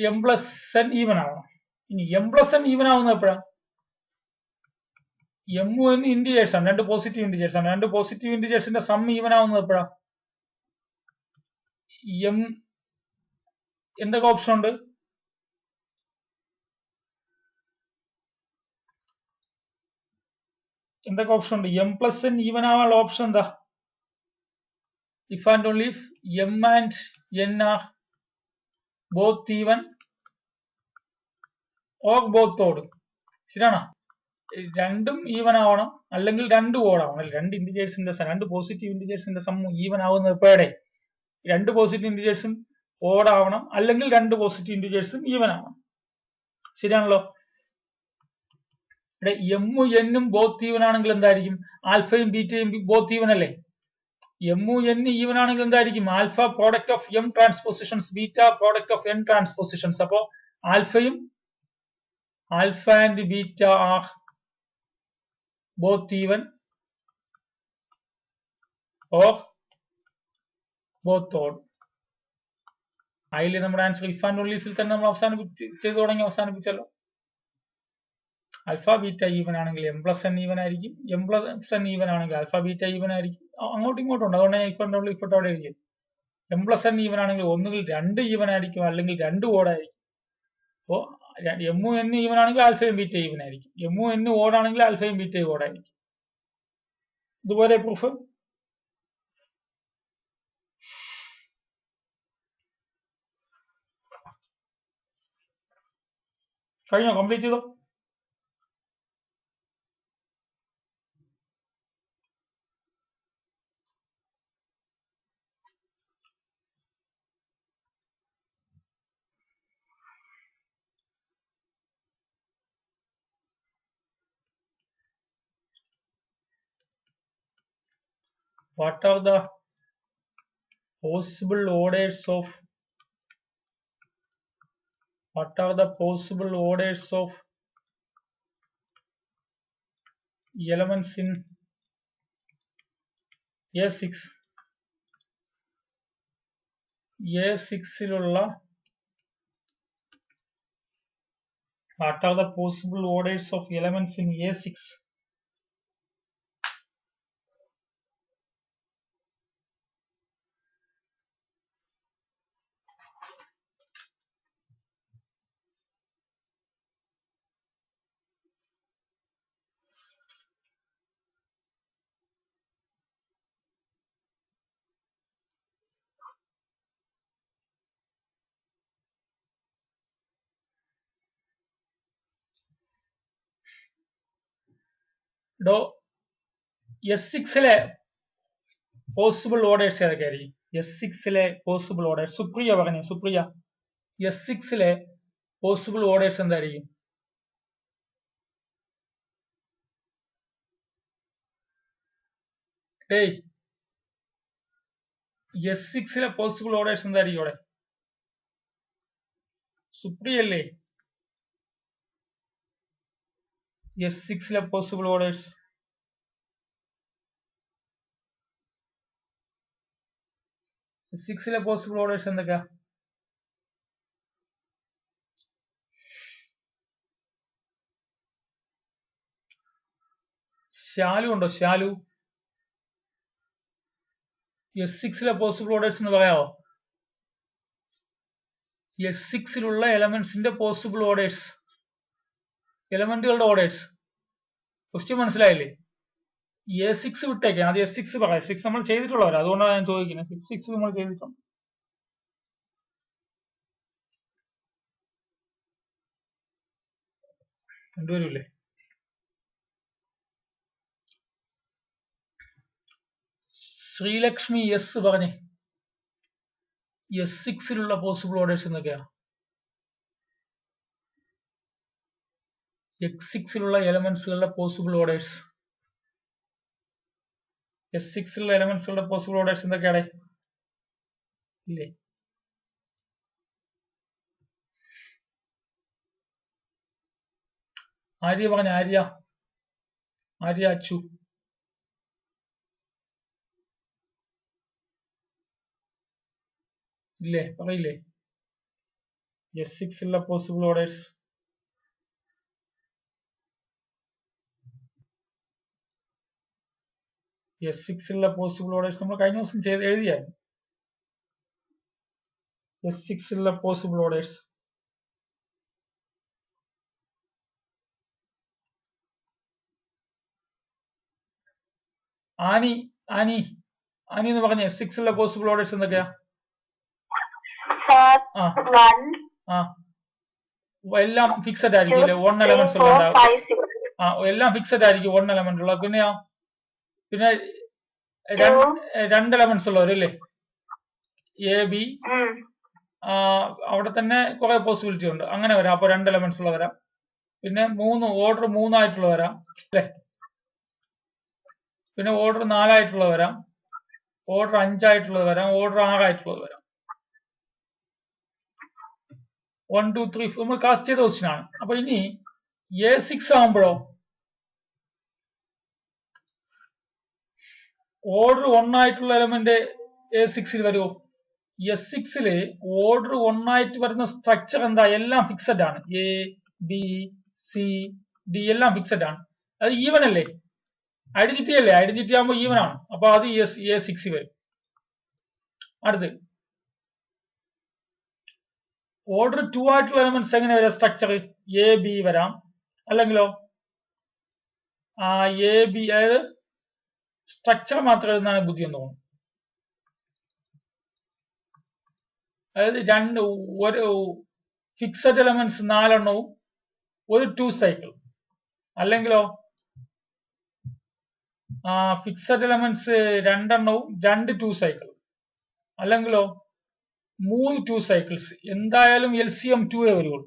എം പ്ലസ് എൻ ഈവൻ ആവണം. ഇനി എം പ്ലസ് എൻ ഈവൻ ആവുന്നത് എപ്പോഴാ? എം എൻ ഇന്റിജേഴ്സ് ആണ്, രണ്ട് പോസിറ്റീവ് ഇന്റിജേഴ്സ് ആണ്. രണ്ട് പോസിറ്റീവ് ഇന്റിജേഴ്സിന്റെ സം ഈവൻ ആവുന്നത് എപ്പോഴാ? എം എന്തൊക്കെ ഓപ്ഷൻ ഉണ്ട്? എന്തൊക്കെ ഓപ്ഷൻ ഉണ്ട്? എം പ്ലസ് എൻ ഈവൻ ആവാനുള്ള ഓപ്ഷൻ എന്താ? If and only if M and N R both even or both odd. ശരിയാണോ? രണ്ടും ഈവൻ ആവണം, അല്ലെങ്കിൽ രണ്ടും ഓഡ് ആവണം. രണ്ട് ഇന്റിജേഴ്സിന്റെ രണ്ട് പോസിറ്റീവ് ഇന്റിജേഴ്സിന്റെ സം ഈവൻ ആവുന്നത് എപ്പോഴേ? രണ്ട് പോസിറ്റീവ് ഇന്റിജേഴ്സും ഓഡ് ആവണം, അല്ലെങ്കിൽ രണ്ട് പോസിറ്റീവ് ഇന്റിജേഴ്സും ഈവൻ ആവണം. ശരിയാണല്ലോ? ഇവിടെ എമ്മും എന്നും ബോത്ത് ഈവൻ ആണെങ്കിൽ എന്തായിരിക്കും? ആൽഫയും ബീറ്റയും ബോത്ത് ഈവൻ അല്ലേ? എമ്മും എൻ ഈവൻ ആണെങ്കിൽ എന്തായിരിക്കും? Alpha product of M transpositions, beta product of N transpositions. അപ്പോ ആൽഫയും alpha and beta are both even or both odd. അതിൽ നമ്മുടെ ആൻസർ ഇഫ് ആൻഡ് ഓൺലി ഇഫിൽ തന്നെ നമ്മൾ ചെയ്തു തുടങ്ങി അവസാനിപ്പിച്ചല്ലോ. ആൽഫ ബീറ്റ ഈവൻ ആണെങ്കിൽ എം പ്ലസ് എൻ ഈവൻ ആയിരിക്കും, എം പ്ലസ് എൻ ഈവൻ ആണെങ്കിൽ ആൽഫ ബീറ്റ ഈവൻ ആയിരിക്കും. അങ്ങോട്ടും ഇങ്ങോട്ടും ഉണ്ട്, അതുകൊണ്ട് ഞാൻ ഇഫ് ആൻഡ് ഓൺലി ഇഫ് അവിടെ എഴുതിയത്. എം പ്ലസ് എൻ ഈവൻ ആണെങ്കിൽ ഒന്നുകിൽ രണ്ട് ഈവൻ ആയിരിക്കും, അല്ലെങ്കിൽ രണ്ട് ഓടായിരിക്കും. അപ്പോ എമ്മും എൻ ഈവൻ ആണെങ്കിൽ ആൽഫയും ബീറ്റ ഈവൻ ആയിരിക്കും, എമ്മും എൻ ഓടാണെങ്കിൽ ആൽഫയും ബീറ്റയും ഓടായിരിക്കും. ഇതുപോലെ പ്രൂഫ് കഴിഞ്ഞോ? കംപ്ലീറ്റ് ചെയ്തോ? What are the possible orders of elements in A6? A6-ലുള്ള what are the possible orders of elements in A6? S6-ലെ പോസിബിൾ ഓർഡേഴ്സ് ഏതൊക്കെയായിരിക്കും? S6-ലെ പോസിബിൾ ഓർഡേഴ്സ് സുപ്രിയ പറഞ്ഞു. സുപ്രിയ, S6-ലെ പോസിബിൾ ഓർഡേഴ്സ് എന്തായിരിക്കും? S6-ലെ പോസിബിൾ ഓർഡേഴ്സ് എന്തായിരിക്കും അവിടെ? സുപ്രിയ അല്ലേ? S6-ലെ പോസിബിൾ ഓർഡേഴ്സ് S6-ലെ പോസിബിൾ ഓർഡേഴ്സ് എന്തൊക്കെയാ? ശാലു ഉണ്ടോ? ശാലു, S6-ലെ പോസിബിൾ ഓർഡേഴ്സ് എന്ന് പറയാമോ? S6-ലുള്ള എലമെന്റ്സിന്റെ പോസിബിൾ ഓർഡേഴ്സ്, എലമെന്റുകളുടെ ഓർഡേഴ്സ്. ക്വസ്റ്റ്യൻ മനസ്സിലായില്ലേ? A6 വിട്ടേക്കാം, അത് S6 പറയാം. 6 നമ്മൾ ചെയ്തിട്ടുള്ളവർ, അതുകൊണ്ടാണ് ഞാൻ ചോദിക്കുന്നത്. 6 നമ്മൾ ചെയ്തിട്ടുണ്ട്. രണ്ടുപേരുമില്ലേ? ശ്രീലക്ഷ്മി എസ് പറഞ്ഞേ. S6-ലുള്ള പോസിബിൾ ഓർഡേഴ്സ് എന്തൊക്കെയാ? S6-ലുള്ള എലമെന്റ്സുകളുടെ പോസിബിൾ ഓർഡേഴ്സ്, S6-ലുള്ള എലമെന്റ്സുകളുടെ പോസിബിൾ ഓർഡേഴ്സ് എന്തൊക്കെയാണ്? ഇല്ലേ? ആര്യ പറഞ്ഞ. ആര്യ, ആര്യ അച്ചു ഇല്ലേ? പറയില്ലേ? S6 ഉള്ള പോസിബിൾ ഓർഡേഴ്സ് S6 ഉള്ള പോസിബിൾ ഓർഡേഴ്സ് നമ്മൾ കഴിഞ്ഞ ദിവസം എഴുതിയായിരുന്നു. S6 ഉള്ള possible orders Annie Annie Annie എന്ന് പറഞ്ഞ S6 ഉള്ള പോസിബിൾ ഓർഡേഴ്സ് എന്തൊക്കെയാ? എല്ലാം ഫിക്സഡ് ആയിരിക്കും. 1 എലമെന്റ്സ് ഉള്ള എല്ലാം ഫിക്സഡ് ആയിരിക്കും. 1 എലമെന്റ് ഉള്ള. പിന്നെ 2 എലമെന്റ്സ് ഉള്ളവരല്ലേ? എ ബി അവിടെ തന്നെ കുറെ പോസിബിലിറ്റി ഉണ്ട്. അങ്ങനെ വരാം. അപ്പൊ 2 എലമെന്റ്സ് ഉള്ള വരാം. പിന്നെ ഓർഡർ 3 ആയിട്ടുള്ള വരാം അല്ലെ? പിന്നെ ഓർഡർ 4 ആയിട്ടുള്ള വരാം, ഓർഡർ 5 ആയിട്ടുള്ളത് വരാം, ഓർഡർ 6 ആയിട്ടുള്ളത് വരാം. 1 2 3 നമ്മൾ കാസ്റ്റ് ചെയ്ത ക്വസ്റ്റ്യൻ ആണ്. അപ്പൊ ഇനി A6 ആകുമ്പോഴോ ഓർഡർ 1 ആയിട്ടുള്ള എലമെന്റ് A6 വരുമോ? S6 ഓർഡർ 1 ആയിട്ട് വരുന്ന സ്ട്രക്ചർ എന്താ? എല്ലാം ഫിക്സഡ് ആണ്. A B C D എല്ലാം ഫിക്സഡ് ആണ്. അത് ഈവൻ അല്ലേ? ഐഡന്റിറ്റി അല്ലേ? ഐഡന്റിറ്റി ആകുമ്പോൾ ഈവൻ ആണ്. അപ്പൊ അത് A6 വരും. അടുത്ത് ഓർഡർ 2 ആയിട്ടുള്ള എലമെന്റ്സ് എങ്ങനെ വരാം? സ്ട്രക്ചർ എ ബി വരാം, അല്ലെങ്കിലോ എ ബി, അതായത് സ്ട്രക്ചർ മാത്രം എഴുതുന്നതാണ് ബുദ്ധി എന്ന് തോന്നുന്നു. അതായത് ഒരു ഫിക്സഡ് എലമെന്റ്സ് 4 എണ്ണവും ഒരു 2 സൈക്കിൾ, അല്ലെങ്കിലോ ഫിക്സഡ് എലമെന്റ്സ് 2 എണ്ണവും 2 2 സൈക്കിൾ, അല്ലെങ്കിലോ 3 2 സൈക്കിൾസ്. എന്തായാലും LCM 2 വരുള്ളൂ.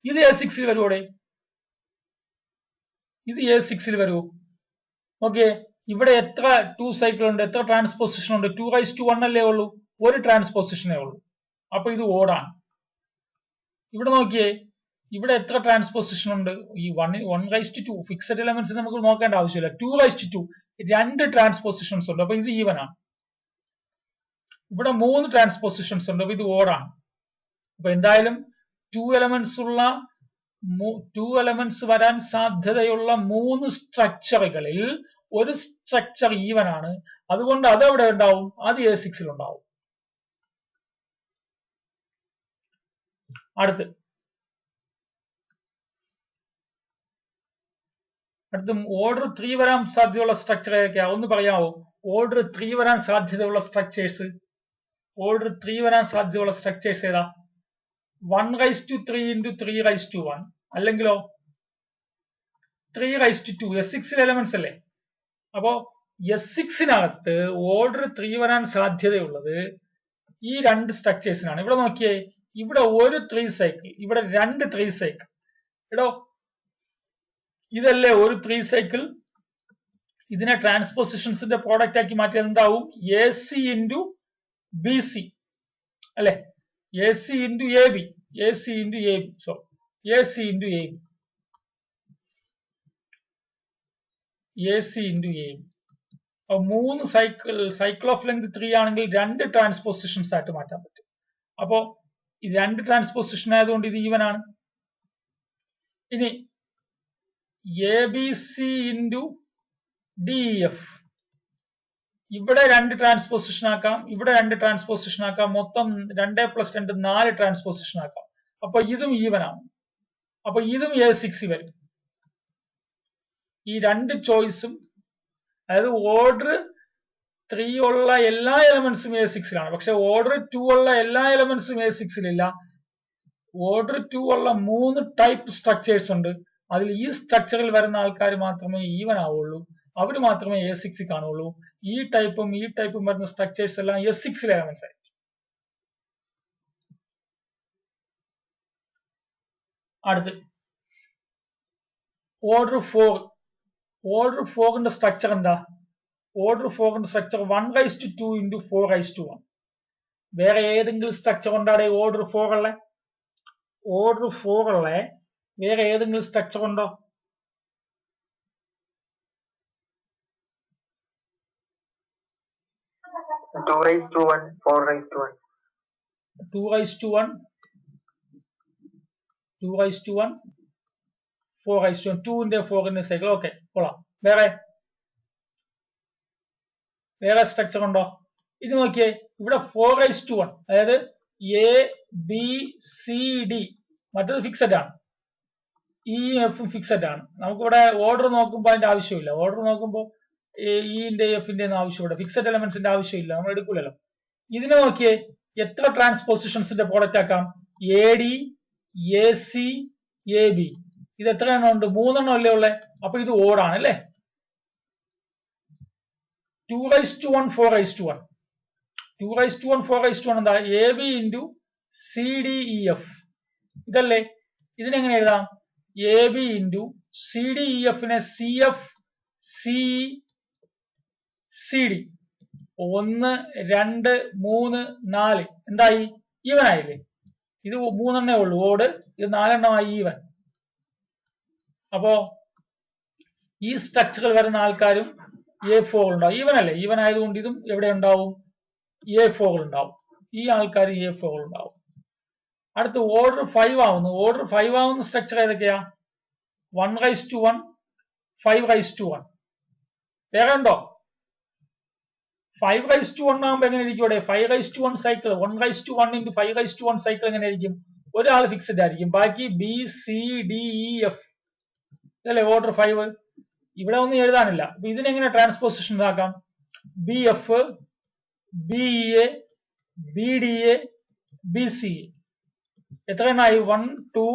ഇത് A6 വരുവോടെ? ഇത് A6 വരുമോ? ഓക്കെ, ഇവിടെ എത്ര 2 സൈക്കിൾ ഉണ്ട്? എത്ര ട്രാൻസ്പോസിഷൻ ഉണ്ട്? 2:1 അല്ലേ ഉള്ളൂ, ഒരു ട്രാൻസ്പോസിഷനേ ഉള്ളൂ. അപ്പൊ ഇത് ഓടാണ്. ഇവിടെ നോക്കിയേ, ഇവിടെ എത്ര ട്രാൻസ്പോസിഷൻ ഉണ്ട്? ഈ 1:2 ഫിക്സഡ് എലമെന്റ്സ് നമുക്ക് നോക്കേണ്ട ആവശ്യമില്ല. 2:2 2 ട്രാൻസ്പോസിഷൻസ് ഉണ്ട്. അപ്പൊ ഇത് ഈവൻ ആണ്. ഇവിടെ 3 ട്രാൻസ്പോസിഷൻസ് ഉണ്ട്. അപ്പൊ ഇത് ഓടാണ്. അപ്പൊ എന്തായാലും 2 എലമെന്റ്സ് വരാൻ സാധ്യതയുള്ള 3 സ്ട്രക്ചറുകളിൽ ഒരു സ്ട്രക്ചർ ഈവൻ ആണ്. അതുകൊണ്ട് അത് എവിടെ ഉണ്ടാവും? അത് A6 ഉണ്ടാവും. അടുത്ത് ഓർഡർ 3 വരാൻ സാധ്യതയുള്ള സ്ട്രക്ചർ ഏതൊക്കെയാ? ഒന്ന് പറയാമോ? ഓർഡർ 3 വരാൻ സാധ്യതയുള്ള സ്ട്രക്ചേഴ്സ്. ഓർഡർ 3 വരാൻ സാധ്യതയുള്ള സ്ട്രക്ചേഴ്സ് ഏതാ? 1:3 into 3:1, അല്ലെങ്കിലോ 3:2. S6 എലമെന്റ്സ് അല്ലേ? അപ്പോ S6നകത്ത് ഓർഡർ 3 വരാൻ സാധ്യതയുള്ളത് ഈ 2 സ്ട്രക്ചേഴ്സിനാണ്. ഇവിടെ നോക്കിയേ, ഇവിടെ ഒരു 3 സൈക്കിൾ, ഇവിടെ 2 3 സൈക്കിൾ. എടോ, ഇതല്ലേ ഒരു 3 സൈക്കിൾ? ഇതിനെ ട്രാൻസ്പോസിഷൻസിന്റെ പ്രോഡക്റ്റ് ആക്കി മാറ്റിയാൽ എന്താവും? AC into BC അല്ലെ? AC into AB, AC into AB, sorry, AC into AB, AC into AB. അപ്പൊ 3 സൈക്കിൾ ഓഫ് ലെങ്ത് 3 ആണെങ്കിൽ 2 ട്രാൻസ്പോസിഷൻസ് ആയിട്ട് മാറ്റാൻ പറ്റും. അപ്പോ ഇത് 2 ട്രാൻസ്പോസിഷൻ ആയതുകൊണ്ട് ഇത് ഈവൻ ആണ്. ഇനി ABC into DEF, ഇവിടെ 2 ട്രാൻസ്പോസിഷൻ ആക്കാം, ഇവിടെ 2 ട്രാൻസ്പോസിഷൻ ആക്കാം, മൊത്തം 2 + 2 4 ട്രാൻസ്പോസിഷൻ ആക്കാം. അപ്പൊ ഇതും ഈവൻ ആണ്. അപ്പൊ ഇതും A6 വരും. ഈ 2 ചോയ്സും, അതായത് ഓർഡർ 3 ഉള്ള എല്ലാ എലമെന്റ്സും A6ലാണ്. പക്ഷെ ഓർഡർ 2 ഉള്ള എല്ലാ എലമെന്റ്സും A6ലില്ല. ഓർഡർ 2 ഉള്ള 3 ടൈപ്പ് സ്ട്രക്ചേഴ്സ് ഉണ്ട്. അതിൽ ഈ സ്ട്രക്ചറിൽ വരുന്ന ആൾക്കാർ മാത്രമേ ഈവൻ ആവുള്ളൂ. അവർ മാത്രമേ A6 കാണുള്ളൂ. ഈ ടൈപ്പും വരുന്ന സ്ട്രക്ചേഴ്സ് എല്ലാം S6 എലമെന്റ്സ് ആയിരിക്കും. അടുത്ത് ഓർഡർ 4. ഓർഡർ 4ന്റെ സ്ട്രക്ചർ എന്താ? ഓർഡർ 4ന്റെ സ്ട്രക്ചർ 1:2 into 4:1. വേറെ ഏതെങ്കിലും സ്ട്രക്ചർ ഉണ്ടാടെ ഓർഡർ 4 ഉള്ള? ഓർഡർ 4 ഉള്ള വേറെ ഏതെങ്കിലും സ്ട്രക്ചർ ഉണ്ടോ? 2 raised to 1, 4 raised to 1. 2 raised to 1, 2 raised to 1, 4 raised to 1, 2 ന്റെ 4 ന്റെ സൈക്കിൾ. ഓക്കെ, കൊള്ളാം. വേറെ സ്ട്രക്ചർ ഉണ്ടോ? ഇത് നോക്കിയേ, ഇവിടെ 4 raised to 1, അതായത് എ ബി സി ഡി, മറ്റത് ഫിക്സഡ് ആണ്, ഇ എഫും ഫിക്സഡ് ആണ്. നമുക്കിവിടെ ഓർഡർ നോക്കുമ്പോൾ അതിന്റെ ആവശ്യമില്ല. ഓർഡർ നോക്കുമ്പോൾ ഇന്റെ എഫിന്റെ ഒന്നും ആവശ്യമില്ല, ഫിക്സഡ് എലമെന്റ്സിന്റെ ആവശ്യമില്ല, നമ്മൾ എടുക്കൂലല്ലോ. ഇതിനെ നോക്കിയേ, എത്ര ട്രാൻസ്പോസിഷൻസിന്റെ പ്രോഡക്റ്റ് ആക്കാം? A D, A C, A B. ഇത് എത്ര എണ്ണം ഉണ്ട്? 3 എണ്ണം അല്ലേ ഉള്ളേ. അപ്പൊ ഇത് ഓടാണ് അല്ലേ. 2 raised to 1, 4 raised to 1. 2 raised to 1, 4 raised to 1 എന്താ? A B into C D E F. ഇതല്ലേ? ഇതിനെങ്ങനെ എഴുതാം? A B into C D E എഫിനെ C F C C D. 1 2 3 4 എന്തായി? ഈവൻ ആയില്ലേ. ഇത് 3 എണ്ണേ ഉള്ളൂ ഓട്, ഇത് 4 എണ്ണമായി ഈവൻ. അപ്പോ ഈ സ്ട്രക്ചറിൽ വരുന്ന ആൾക്കാരും A4 ഉണ്ടാവും. ഈവൻ അല്ലേ, ഈവൻ ആയതുകൊണ്ട് ഇതും എവിടെ ഉണ്ടാവും? A4 ഉണ്ടാവും. ഈ ആൾക്കാർ A4 ഉണ്ടാവും. അടുത്ത് ഓർഡർ 5 ആവുന്നു. ഓർഡർ 5 ആവുന്ന സ്ട്രക്ചർ ഏതൊക്കെയാ? 1 raised to 1, 5 raised to 1. വേറെ ഉണ്ടോ? 5 raised to 1 ആകുമ്പോൾ എങ്ങനെ ഇരിക്കും? ഇവിടെ 5 raised to 1 cycle, 1 raised to 1 into 5 raised to 1 cycle എങ്ങനെ ആയിരിക്കും? ഒരാൾ ഫിക്സഡ് ആയിരിക്കും, ബാക്കി B C D E F അല്ലേ ഓർഡർ 5. ഇവിടെ ഒന്നും എഴുതാനില്ല. അപ്പൊ ഇതിനെങ്ങനെ ട്രാൻസ്പോസിഷൻ ഇതാക്കാം? B F, B E A, B D A, B C A. എത്ര എണ്ണമായി? 1 2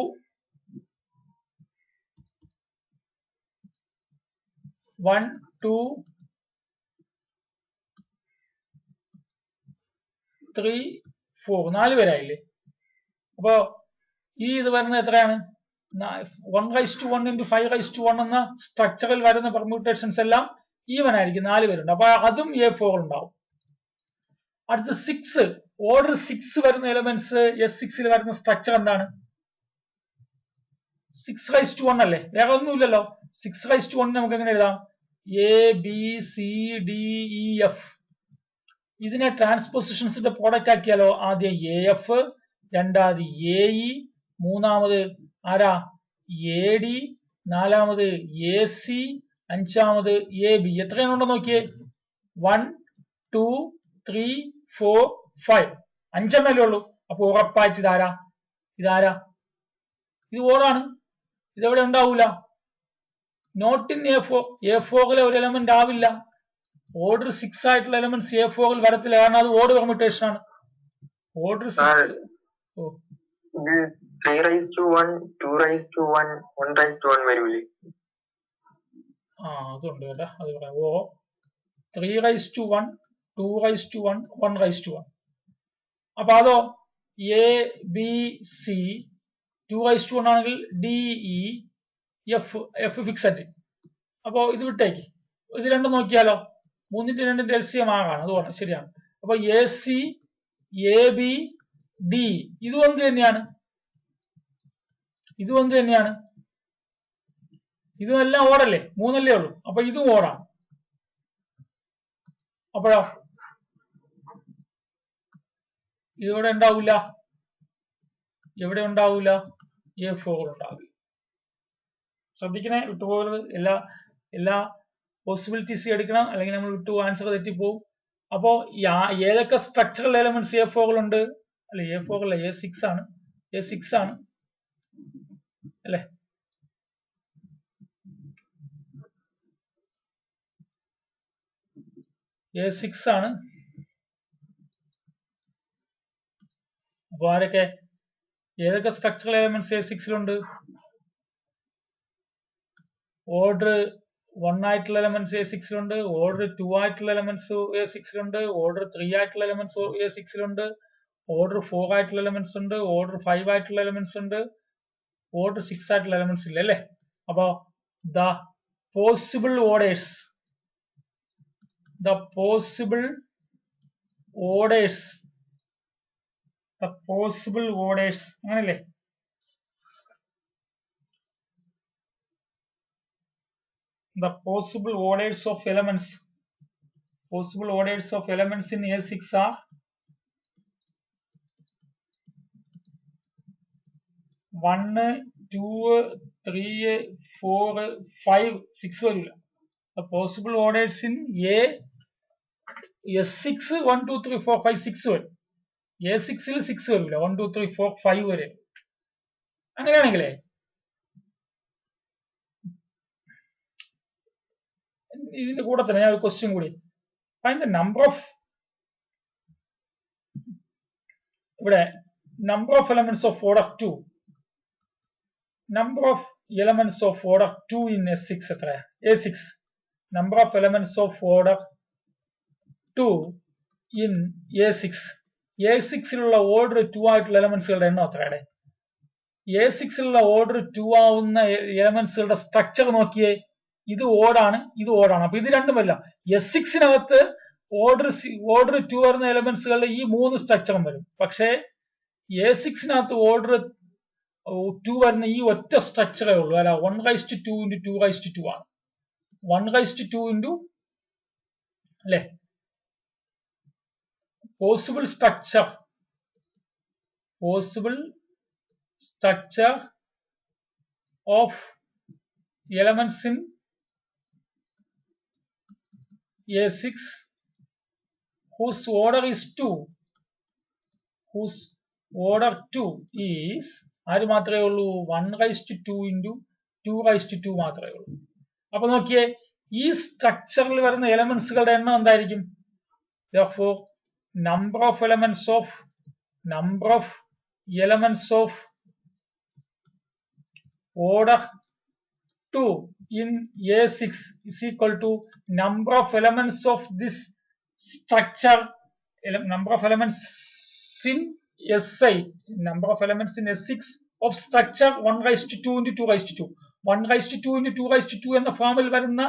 1 2 3 4 4 പേരായില്ലേ. അപ്പോ ഈ ഇത് വരുന്നത് എത്രയാണ്? 1 raised to 1 into 5 raised to 1 എന്ന സ്ട്രക്ചറിൽ വരുന്ന പെർമ്യൂട്ടേഷൻസ് എല്ലാം ഈവൻ ആയിരിക്കും, 4 പേരുണ്ട്. അപ്പൊ അതും A4 ഉണ്ടാവും. അടുത്ത 6, ഓർഡർ 6 വരുന്ന എലമെന്റ്സ് S6 വരുന്ന സ്ട്രക്ചർ എന്താണ്? 6 raised to 1 അല്ലേ, വേറെ ഒന്നുമില്ലല്ലോ. 6 raised to 1 നമുക്ക് എങ്ങനെ എഴുതാം? A B C D E F. ഇതിനെ ട്രാൻസ്പോസിഷൻസിന്റെ പ്രോഡക്റ്റ് ആക്കിയാലോ? ആദ്യം എ എഫ്, രണ്ടാമത് എ ഇ, മൂന്നാമത് ആരാ? എ ഡി, നാലാമത് എ സി, അഞ്ചാമത് എ ബി. എത്രയാണുണ്ടോ നോക്കിയേ? 1 2 3 4 5. 5 എണ്ണല്ലേ ഉള്ളൂ. അപ്പൊ ഉറപ്പായിട്ട് ഇതാരാ? ഇതാരാ? ഇത് ഓടാണ്. ഇതെവിടെ ഉണ്ടാവൂല. Not in A4. A4ലെ ഒരു എലമെന്റ് ആവില്ല. ഓർഡർ 6 ആയിട്ടുള്ള എലമെന്റ്സ് A4ൽ വരത്തില്ല, കാരണം അത് ഓർഡർ പെർമ്യൂട്ടേഷൻ ആണ്. Order 6. 3 raised to 1, 2 raised to 1, 1 raised to 1 വരൂലേ? അതുണ്ട് കേട്ടാ, അത് പറയാം. ഓ 3 raised to 1, 2 raised to 1, 1 raised to 1. അപ്പൊ അതോ A B C 2 raised to 1 ആണെങ്കിൽ D E F, F fixed. അപ്പോ ഇത് വിട്ടേക്ക്. ഇത് രണ്ടും നോക്കിയാലോ? 3ന്റെ 2ന്റെ LCM ആകാണ്, അതുകൊണ്ട് ശരിയാണ്. അപ്പൊ A C A B D ഇതും എന്ത് തന്നെയാണ്? ഇതും എന്ത് തന്നെയാണ്? ഇതും എല്ലാം ഓടല്ലേ, 3 അല്ലേ ഉള്ളൂ. അപ്പൊ ഇതും ഓടാം. അപ്പോഴോ ഇതിവിടെ ഉണ്ടാവില്ല. എവിടെ ഉണ്ടാവില്ല? A4 ഉണ്ടാവില്ല. ശ്രദ്ധിക്കണേ, വിട്ടുപോകരുത്. എല്ലാ പോസിബിലിറ്റീസ് എടുക്കണം, അല്ലെങ്കിൽ നമ്മൾ ആൻസർ തെറ്റിപ്പോവും. അപ്പോ ഏതൊക്കെ സ്ട്രക്ചറൽ എലമെന്റ്സ് A4 ഉണ്ട്? അല്ലെ, A4 അല്ല, A6 ആണ്. A6 ആണ് അല്ലെ. A6 ആണ്. അപ്പൊ ആരൊക്കെ, ഏതൊക്കെ സ്ട്രക്ചറൽ എലമെന്റ്സ് A6ലുണ്ട്? ഓർഡർ 1 ആയിട്ടുള്ള എലമെന്റ്സ് A6ലുണ്ട്, ഓർഡർ 2 ആയിട്ടുള്ള എലമെന്റ്സ് A6ലുണ്ട്, ഓർഡർ 3 ആയിട്ടുള്ള എലമെന്റ്സ് A6ലുണ്ട്, ഓർഡർ 4 ആയിട്ടുള്ള എലമെന്റ്സ് ഉണ്ട്, ഓർഡർ 5 ആയിട്ടുള്ള എലമെന്റ്സ് ഉണ്ട്, ഓർഡർ 6 ആയിട്ടുള്ള എലമെന്റ്സ് ഇല്ല അല്ലേ. അപ്പോ ദ പോസിബിൾ ഓർഡേഴ്സ് അങ്ങനല്ലേ? The possible orders of elements possible orders of elements in A6 are 1, 2, 3, 4, 5, 6 varilla. The possible orders in A S6 1, 2, 3, 4, 5, 6 വരും. A6 6 വരില്ല, 1, 2, 3, 4, 5 വരെ. അങ്ങനെയാണെങ്കിലേ ഇതിന്റെ കൂടെ തന്നെ ഞാൻ ഒരു ക്വസ്റ്റ്യൻ കൂടി, ഫൈൻഡ് ദ നമ്പർ ഓഫ്, ഇവിടെ number of elements of order 2, number of elements of order 2 in S6 എത്രയാ? A6 number of elements of order 2 in A6. A6ലുള്ള ഓർഡർ 2 ആയിട്ടുള്ള എലമെന്റ്സുകളുടെ എണ്ണം എത്രയാണ്? A6ലുള്ള ഓർഡർ 2 ആവുന്ന എലമെന്റ്സുകളുടെ സ്ട്രക്ചർ നോക്കിയേ. ഇത് ഓടാണ്, ഇത് ഓടാണ്. അപ്പൊ ഇത് രണ്ടും വരില്ല. S6നകത്ത് ഓർഡർ 2 വരുന്ന എലമെന്റ്സുകളുടെ ഈ 3 സ്ട്രക്ചറും വരും. പക്ഷേ A6നകത്ത് ഓർഡർ 2 വരുന്ന ഈ ഒറ്റ സ്ട്രക്ചറേ ഉള്ളൂ. അല്ല, 1:2 into 2:2 ആണ്. 1:2 into അല്ലെ, possible structure of elements in A6 whose order is 2, whose order 2 is ആര് മാത്രമേ ഉള്ളൂ? 1:2 into 2:2 മാത്രമേ ഉള്ളൂ. അപ്പൊ നോക്കിയേ, ഈ സ്ട്രക്ചറിൽ വരുന്ന എലമെന്റ്സുകളുടെ എണ്ണം എന്തായിരിക്കും? Therefore, number of elements of order 2 in A6 is equal to number of elements of this structure, number of elements in S8, number of elements in S6 of structure 1:2 into 2:2. 1:2 into 2:2 എന്ന ഫോമിൽ വരുന്ന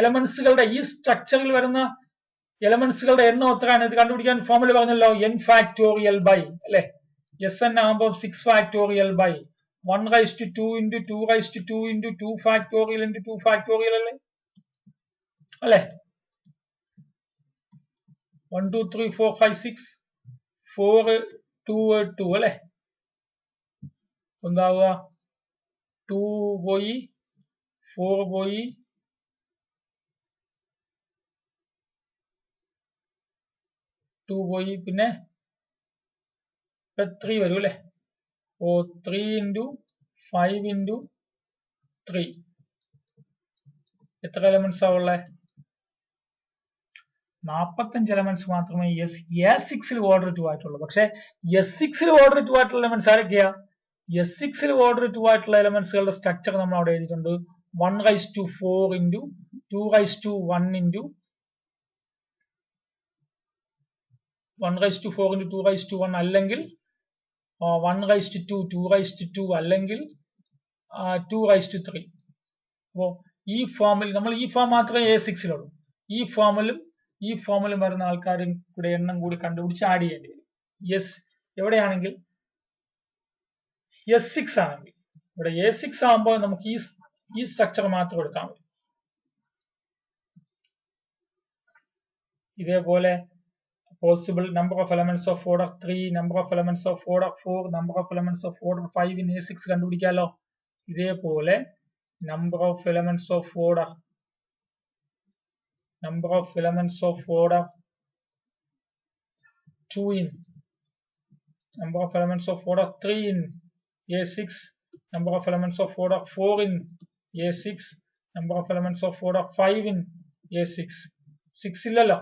എലമെന്റ്സുകളുടെ, ഈ സ്ട്രക്ചറിൽ വരുന്ന എലമെന്റ്സുകളുടെ എണ്ണം എത്രയാണ്? ഇത് കണ്ടുപിടിക്കാൻ ഫോമുല പറഞ്ഞല്ലോ, n factorial by, അല്ലെ, Sn ആകുമ്പോൾ 6 factorial by 1:2 into 2:2 into 2 factorial into 2 factorial അല്ലേ, അല്ലെ, 1, 2, 3, 4, 5, 6, 4, 2, 2 അല്ലെ, എന്താവുക? 2 പോയി, 4 പോയി, 2 പോയി, പിന്നെ 3 വരും അല്ലെ. ഓ 3 into 5 into 3 എത്ര എലമെന്റ്സ് ആവുള്ളേ? 45 എലമെന്റ്സ് മാത്രമേ A6ൽ ഓർഡർ 2 ആയിട്ടുള്ളൂ. പക്ഷെ S6ൽ ഓർഡർ 2 ആയിട്ടുള്ള എലമെന്റ്സ് ആരൊക്കെയാ? S6ൽ ഓർഡർ 2 ആയിട്ടുള്ള എലമെന്റ്സുകളുടെ സ്ട്രക്ചർ നമ്മൾ അവിടെ എഴുതിയിട്ടുണ്ട്. 1:4 into 2:1 into 1:4 into 2:1 അല്ലെങ്കിൽ 1:2 2:2 അല്ലെങ്കിൽ 2:3. അപ്പോ ഈ ഫോമിൽ നമ്മൾ ഈ ഫോം മാത്രമേ A6ലുള്ളൂ. ഈ ഫോമിലും വരുന്ന ആൾക്കാരും കൂടെ എണ്ണം കൂടി കണ്ടുപിടിച്ച് ആഡ് ചെയ്യേണ്ടി വരും. എവിടെയാണെങ്കിൽ S6 ആണെങ്കിൽ, ഇവിടെ A6 ആകുമ്പോൾ നമുക്ക് ഈ സ്ട്രക്ചർ മാത്രം എടുത്താൽ മതി. ഇതേപോലെ possible number of elements of order 3, number of elements of order 4, number of elements of order 5 in A6 കണ്ടുപിടിക്കാലോ. ഇതേപോലെ number of elements of order 2 in, number of elements of order 3 in A6, number of elements of order 4 in A6, number of elements of order 5 in A6. 6 ഇല്ലല്ലോ.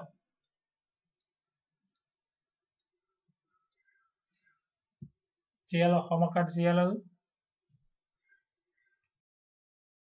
ചെയ്യാലോ, ഹോംവർക്കായിട്ട് ചെയ്യാലോ അത്.